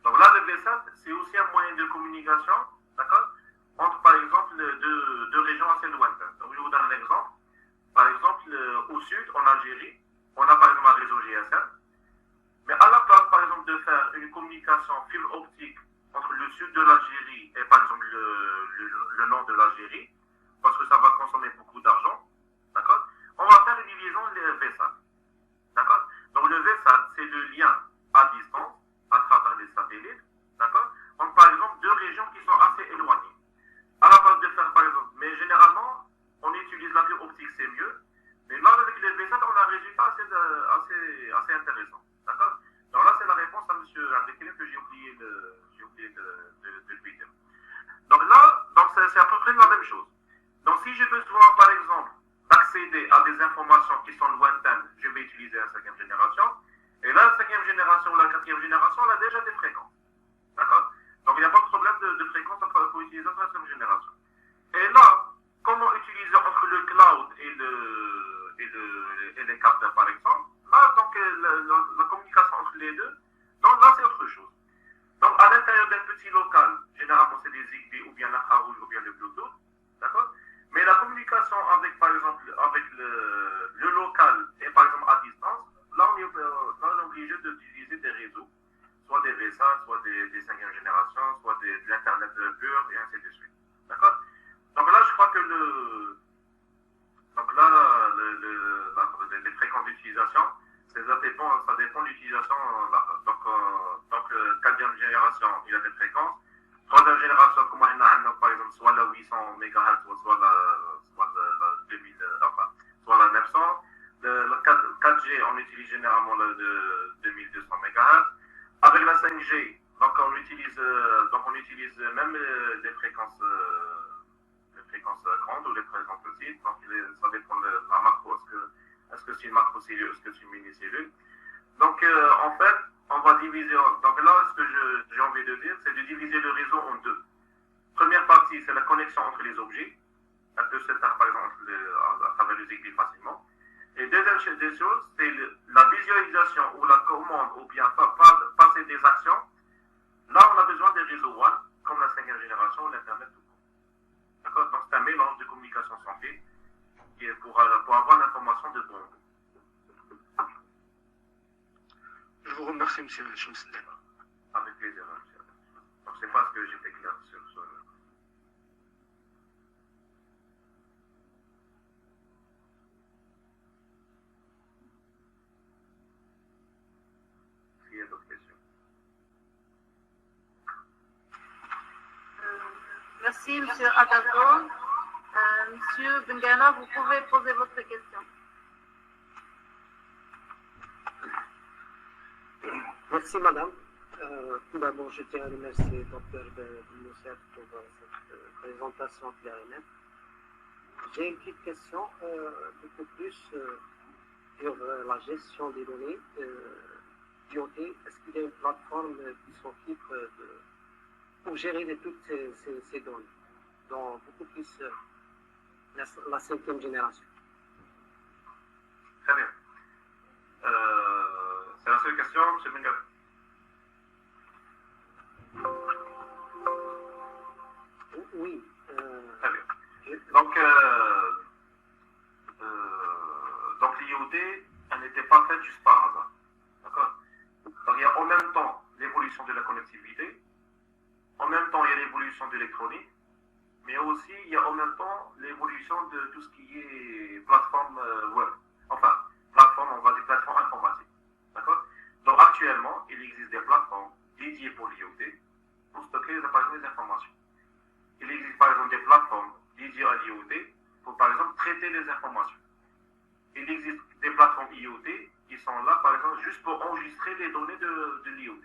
Donc là, le VSAT, c'est aussi un moyen de communication, d'accord, entre, par exemple, deux régions assez lointaines. Donc, je vous donne un exemple. Par exemple, au sud, en Algérie, on a, par exemple, un réseau GSM. Mais à la place, par exemple, de faire une communication fibre optique entre le sud de l'Algérie et, par exemple, le nord de l'Algérie, parce que ça va consommer beaucoup d'argent, d'accord? On va faire une division des VSAT, d'accord? Donc, le VSAT, c'est le lien à distance, à travers les satellites, d'accord? Donc, par exemple, deux régions qui sont assez éloignées. À la place de faire, par exemple, mais généralement, on utilise la fibre optique, c'est mieux. Mais là, avec le VSAT, on a un résultat assez intéressant. D'accord? Donc là, c'est la réponse à M. Abdelkerim que j'ai oublié de lui dire. Donc là, c'est à peu près la même chose. Donc si j'ai besoin, par exemple, d'accéder à des informations qui sont lointaines, je vais utiliser la 5e génération. Et là, la 5e génération ou la 4e génération, elle a déjà des fréquences. D'accord? Donc il n'y a pas de problème de fréquence pour utiliser la 5e génération. Et là, comment utiliser entre le cloud et les capteurs, par exemple? Là, donc, la communication entre les deux, donc là, c'est autre chose. Donc, à l'intérieur d'un petit local, généralement, c'est des Zigbee ou bien l'infrarouge ou bien le Bluetooth, d'accord? Mais la communication avec, par exemple, avec le local et, par exemple, à distance, là, on est obligé d'utiliser des réseaux, soit des VSAT, soit des 5e génération, soit de l'Internet pur, et ainsi de suite. D'accord? Donc là, je crois que les fréquences d'utilisation, ça dépend de l'utilisation. Donc 4e génération, il y a des fréquences. 3e génération, comme on a par exemple, soit la 800 MHz, soit la 2000, soit la 900. Le 4G, on utilise généralement le 2200 MHz. Avec la 5G, donc on utilise même des fréquences grandes ou les fréquences petites. Donc ça dépend de la macro. Est-ce que c'est une macrocellule, est-ce que c'est une minicellule? Donc en fait, on va diviser. Donc là, ce que j'ai envie de dire, c'est de diviser le réseau en deux. Première partie, c'est la connexion entre les objets. Elle peut se faire par exemple à travers le Zigbee facilement. Et deuxième chose, c'est la visualisation ou la commande ou bien passer des actions. Là, on a besoin des réseaux WAN, comme la 5e génération ou l'Internet tout court. D'accord? Donc informations de bon goût. Je vous remercie, monsieur Chemseddin. Avec plaisir, monsieur. Donc, c'est parce que j'étais clair sur ce. S'il y a d'autres questions. Merci, monsieur Agazo. Monsieur Bengana, vous pouvez poser votre question. Merci, madame. Tout d'abord, je tiens à remercier le docteur Mousset pour cette présentation claire et nette. J'ai une petite question, beaucoup plus sur la gestion des données d'IoT. Est-ce qu'il y a une plateforme qui s'occupe pour gérer toutes ces données, dans beaucoup plus la 5e génération? Très bien. C'est la seule question, M. Bengana. Oui. Très bien. Donc l'IoT, elle n'était pas faite juste par hasard. D'accord? Donc il y a en même temps l'évolution de la connectivité, en même temps il y a l'évolution de l'électronique, mais aussi il y a en même temps l'évolution de tout ce qui est plateforme web. Enfin, plateforme, on va dire plateforme informatique. D'accord? Donc actuellement, il existe des plateformes dédiées pour l'IoT pour stocker par exemple les informations. Il existe par exemple des plateformes dédiées à l'IoT pour par exemple traiter les informations. Il existe des plateformes IoT qui sont là par exemple juste pour enregistrer les données de l'IoT.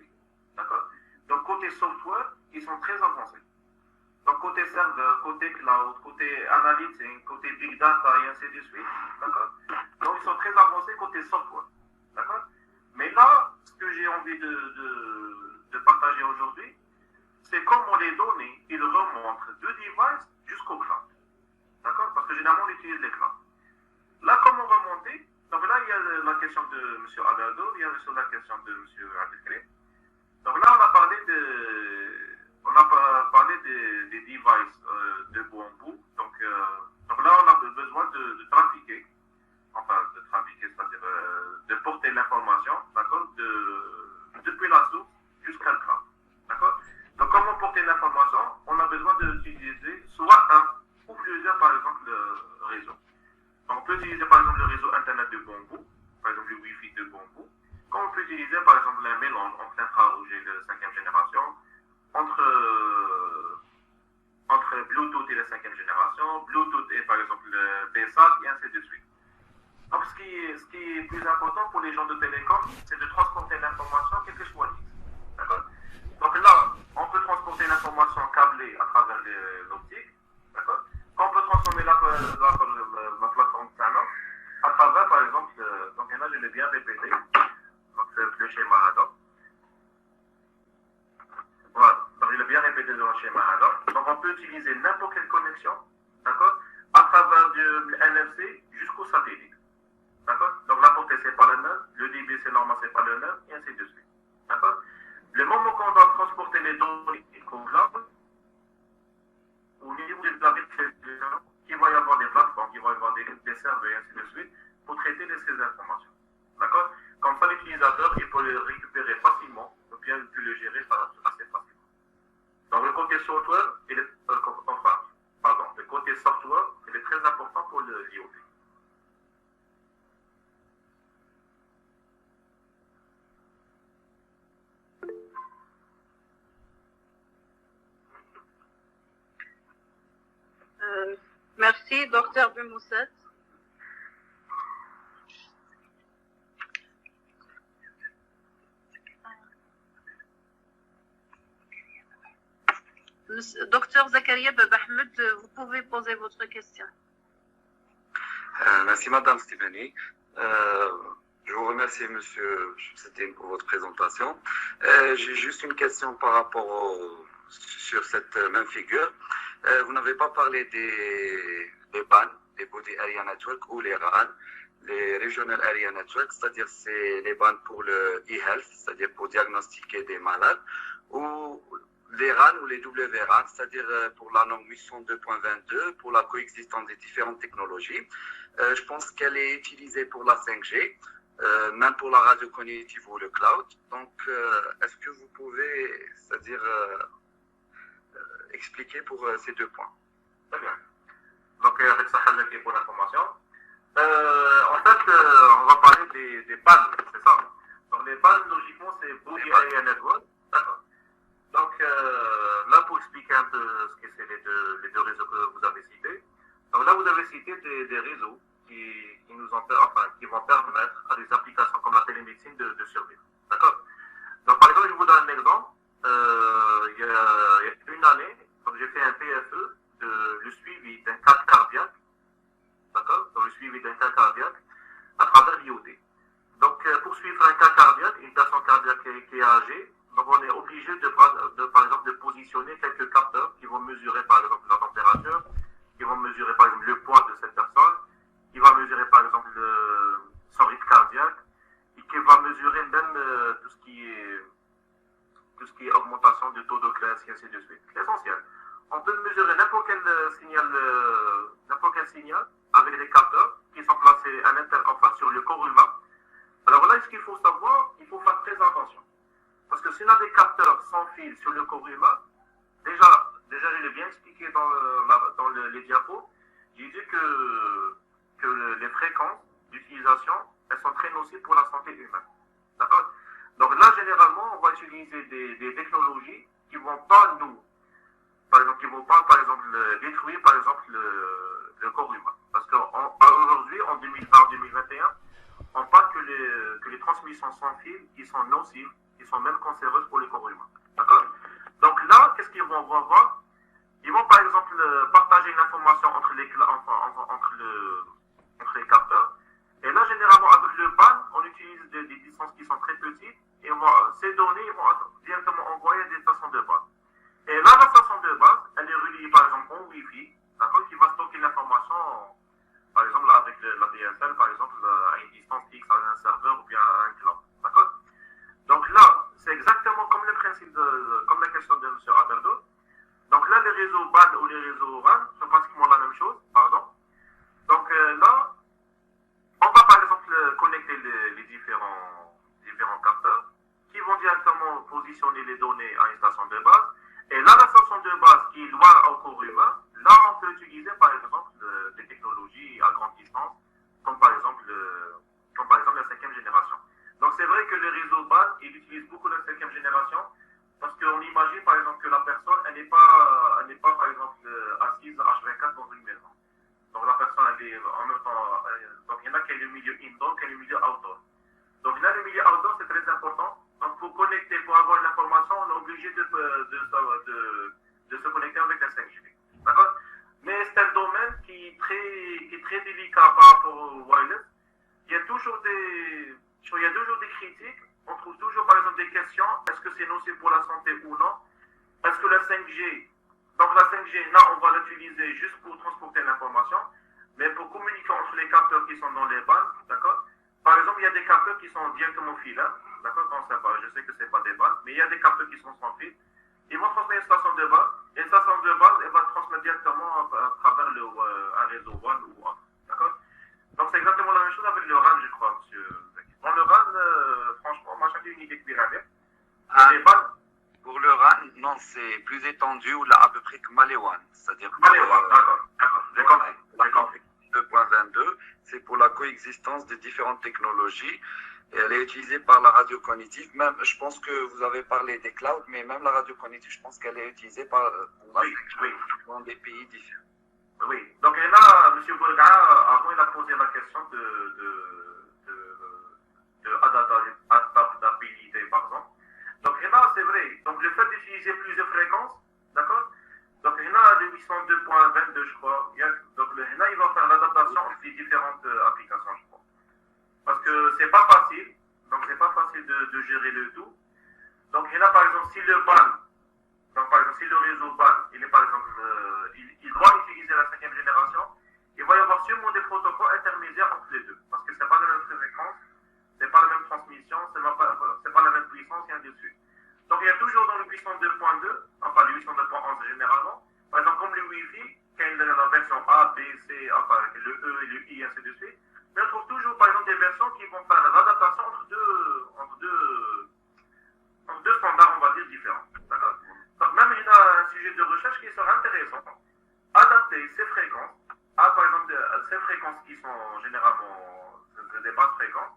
D'accord? Donc côté software, ils sont très avancés. Donc côté serveur, côté cloud, côté analytics, côté big data et ainsi de suite. D'accord? Donc ils sont très avancés côté software. D'accord? Mais là, ce que j'ai envie de partager aujourd'hui, c'est comment les données, ils remontent de device jusqu'au cloud. D'accord? Parce que généralement, on utilise les clouds. Là, comment remonter? Donc là, il y a la question de M. Adado, il y a aussi la question de M. Abdelkrim. Donc là, on a parlé des devices de bout en bout. Donc là, on a besoin de trafiquer. Enfin, de trafiquer, c'est-à-dire de porter l'information, d'accord, depuis la source jusqu'à le cloud. D'accord? Donc, comment porter l'information? On a besoin d'utiliser soit un ou plusieurs, par exemple, réseaux. Donc, on peut utiliser, par exemple, le réseau Internet de bon bout, par exemple, le Wi-Fi de bon bout. Comme on peut utiliser, par exemple, un mélange entre l'infrarouge et la 5e génération, entre Bluetooth et la 5e génération, Bluetooth et, par exemple, le PSAT, et ainsi de suite. Donc, ce qui est plus important pour les gens de télécom, c'est de transporter l'information quel que soit le site. D'accord? Donc là, on peut transporter l'information câblée à travers l'optique. D'accord? Quand on peut transformer la plateforme Canon à travers, par exemple, donc là, je l'ai bien répété. Donc, c'est le schéma Haddock. Voilà. Donc, je l'ai bien répété dans le schéma Haddock. Donc, on peut utiliser n'importe quelle connexion, d'accord, à travers du NFC jusqu'au satellite. D'accord? Donc la portée c'est pas le même, le débit c'est normal c'est pas le même, et ainsi de suite. D'accord? Le moment qu'on doit transporter les données au cloud, au niveau de la distribution, il va y avoir des plateformes, il va y avoir des serveurs et ainsi de suite pour traiter ces informations. D'accord? Comme ça l'utilisateur il peut les récupérer facilement, ou bien il peut le gérer assez facilement. Donc le côté software, le côté software, il est très important pour l'IoT. Merci, docteur Bimousset. Docteur Zakaria Babahmed, vous pouvez poser votre question. Merci Madame Stéphanie. Je vous remercie Monsieur Chemseddin pour votre présentation. J'ai juste une question par rapport sur cette même figure. Vous n'avez pas parlé des BAN, les Body Area Network ou les RAN, les Regional Area Network, c'est-à-dire c'est les BAN pour le e-health, c'est-à-dire pour diagnostiquer des malades, ou les RAN ou les WRAN, c'est-à-dire pour la norme 802.22, pour la coexistence des différentes technologies. Je pense qu'elle est utilisée pour la 5G, même pour la radio cognitive ou le cloud. Donc, est-ce que vous pouvez, c'est-à-dire, expliquer pour ces deux points? Très bien. Donc, avec ça, pour l'information. En fait, on va parler des BAN, c'est ça. Donc, les BAN, logiquement, c'est Body Area Network. D'accord. Donc, là, pour expliquer un peu ce que c'est les deux réseaux que vous avez cités. Donc, là, vous avez cité des réseaux qui vont permettre à des applications comme la télémédecine de survivre. D'accord. Donc, par exemple, je vous donne un exemple. Il y a une année, donc j'ai fait un PFE le suivi d'un cas cardiaque. D'accord. Donc, le suivi d'un cas cardiaque à travers l'IoT. Donc, pour suivre un cas cardiaque, une personne cardiaque qui est âgée, donc on est obligé par exemple, de positionner quelques capteurs qui vont mesurer, par exemple, la température, qui vont mesurer, par exemple, le poids de cette personne, qui va mesurer, par exemple, son rythme cardiaque, et qui va mesurer même tout ce qui est augmentation du taux de classe, et ainsi de suite. L'essentiel. On peut mesurer n'importe quel signal avec des capteurs qui sont placés sur le corps humain. Alors là, ce qu'il faut savoir, il faut faire très attention. Parce que si on a des capteurs sans fil sur le corps humain, déjà je l'ai bien expliqué dans les diapos, j'ai dit que les fréquences d'utilisation, elles sont très nocives pour la santé humaine. D'accord? Donc là, généralement, on va utiliser des technologies qui ne vont pas détruire, par exemple, le corps humain. Parce qu'aujourd'hui, en 2020-2021, on parle que les transmissions sans fil, qui sont nocives, qui sont même cancéreuses pour le corps humain. D'accord? Donc là, qu'est-ce qu'ils vont voir? Ils vont, par exemple, partager une information entre les capteurs. Et là, généralement, avec le BAN, on utilise des distances qui sont très petites. Et ces données vont être directement envoyées à des stations de base. Et là, la station de base, elle est reliée, par exemple, au Wi-Fi, d'accord, qui va stocker l'information, par exemple, avec la DSL, par exemple, à une distance X, à un serveur ou bien à un cloud. D'accord? Donc là, c'est exactement comme le principe comme la question de M. Aderdo. Donc là, les réseaux BAN ou les réseaux RAN sont pratiquement la même chose, pardon. Donc là, on va par exemple connecter les différents capteurs qui vont directement positionner les données à une station de base. Et là, la station de base qui est loin au corps humain, là, on peut utiliser par exemple des technologies à grande distance, comme par exemple la 5e génération. Donc c'est vrai que le réseau BAN, il utilise beaucoup la 5e génération, parce qu'on imagine par exemple que la personne, elle n'est pas par exemple assise H24 dans une maison. Donc la personne, elle est en même temps, donc il y en a qui est le milieu indoor, qui est le milieu outdoor. Donc là, le milieu outdoor, c'est très important. Donc pour connecter, pour avoir une information, on est obligé de se connecter avec la 5G. D'accord? Mais c'est un domaine qui est très délicat par rapport au wireless. Il y a toujours des critiques. On trouve toujours, par exemple, des questions. Est-ce que c'est nocif pour la santé ou non? Est-ce que la 5G, donc la 5G, là, on va l'utiliser juste pour transporter l'information, mais pour communiquer entre les capteurs qui sont dans les bandes, d'accord? Par exemple, il y a des capteurs qui sont directement fil, hein, d'accord? Je sais que ce n'est pas des bandes, mais il y a des capteurs qui sont sans fil. Ils vont transmettre une station de base, et une station de base, elle va transmettre directement à travers un réseau WAN ou autre, d'accord? Donc c'est exactement la même chose avec le RAN, je crois, monsieur. Dans le RAN, franchement, moi j'ai une idée de pyramide. Pour le RAN, non, c'est plus étendu, ou là à peu près que Maléwan. C'est-à-dire que Maléwan, d'accord. J'ai compris. 2.22, c'est pour la coexistence des différentes technologies. Et elle est utilisée par la radio cognitive. Même, je pense que vous avez parlé des clouds, mais même la radio cognitive, je pense qu'elle est utilisée dans des pays différents. Oui. Donc et là, M. Bourga, avant, il a posé la question de adaptabilité, par exemple. Donc là, c'est vrai. Donc le fait d'utiliser plusieurs fréquences, d'accord? Donc là, le 802.22, je crois. Donc là, il va faire l'adaptation entre les différentes applications, je crois. Parce que c'est pas facile. Donc c'est pas facile de gérer le tout. Donc là, par exemple, si le BAN, donc par exemple, si le réseau BAN, il est par exemple, il doit utiliser la 5e génération, il va y avoir sûrement des protocoles intermédiaires entre les deux. Parce que c'est pas la même fréquence, c'est pas la même transmission, c'est pas la même puissance, et ainsi de suite. Donc il y a toujours dans le puissance 2.2, fréquences généralement. Par exemple, comme le Wi-Fi, quand il y a la version A, B, C, enfin, le E et le I, ainsi de suite, mais on trouve toujours, par exemple, des versions qui vont faire l'adaptation entre deux standards, on va dire, différents. D'accord. Donc, même il y a un sujet de recherche qui sera intéressant. Adapter ces fréquences à, par exemple, ces fréquences qui sont généralement des basses fréquences,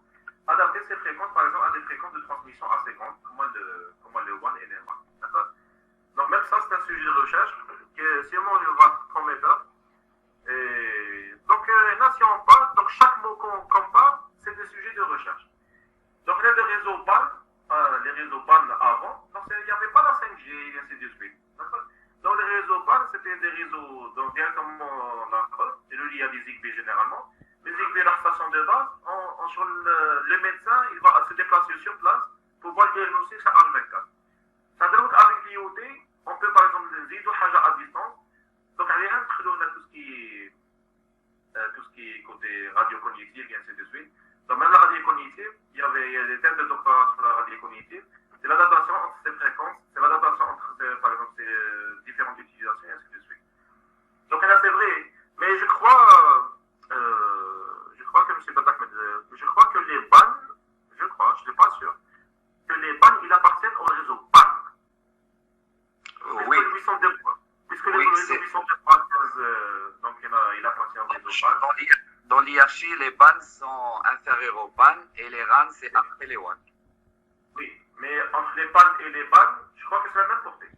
adapter ces fréquences, par exemple, à des fréquences de transmission assez grandes, comme le WAN et le WAN. D'accord. Donc, même ça, c'est un sujet de recherche que si on va prometteur. Et donc, là, si on parle, donc chaque mot qu'on parle, c'est des sujets de recherche. Donc, là, le réseau PAN, les réseaux PAN avant, donc il n'y avait pas la 5G et ainsi de suite. Donc, les réseaux PAN, c'était des réseaux, donc directement la poste, et le lié à des ZigBee généralement. Les ZigBee, la station de base, sur le médecin, il va se déplacer sur place pour voir le diagnostic sur H24. Ça veut dire qu'avec l'IoT, on peut par exemple dire à distance. Donc, rien de tout ce qui est côté radio-cognitive et ainsi de suite. Donc, même la radio-cognitive, il y a des thèmes de doctorat sur la radio-cognitive. C'est l'adaptation entre ces fréquences, c'est l'adaptation entre, par exemple, ces différentes utilisations et ainsi de suite. Donc, là, c'est vrai. Mais je crois que M. Batak me disait, je crois que les bannes, je ne suis pas sûr, que les bannes, ils appartiennent au réseau PAN. Oui. Puisque les réseaux 895, donc il appartient au réseau PAN. Dans l'hierarchie, les bands sont inférieurs aux bands et les RAN, c'est après les WAN. Oui, mais entre les PAN et les BAN, je crois que c'est la même portée.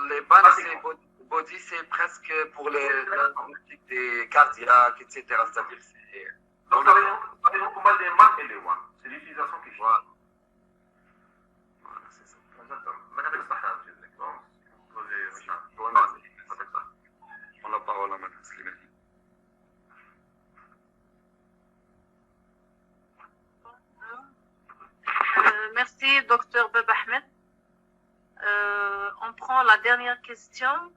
Les bands, c'est body, c'est presque pour les diagnostics des cardiaques, etc. C'est-à-dire c'est. Donc, ça veut dire comment les MAN et les WAN. C'est l'utilisation qui change. Voilà, c'est ça. Exactement. Mais avec ça, On la parole à Mme Slimani. Merci, Dr. Bab Ahmed. On prend la dernière question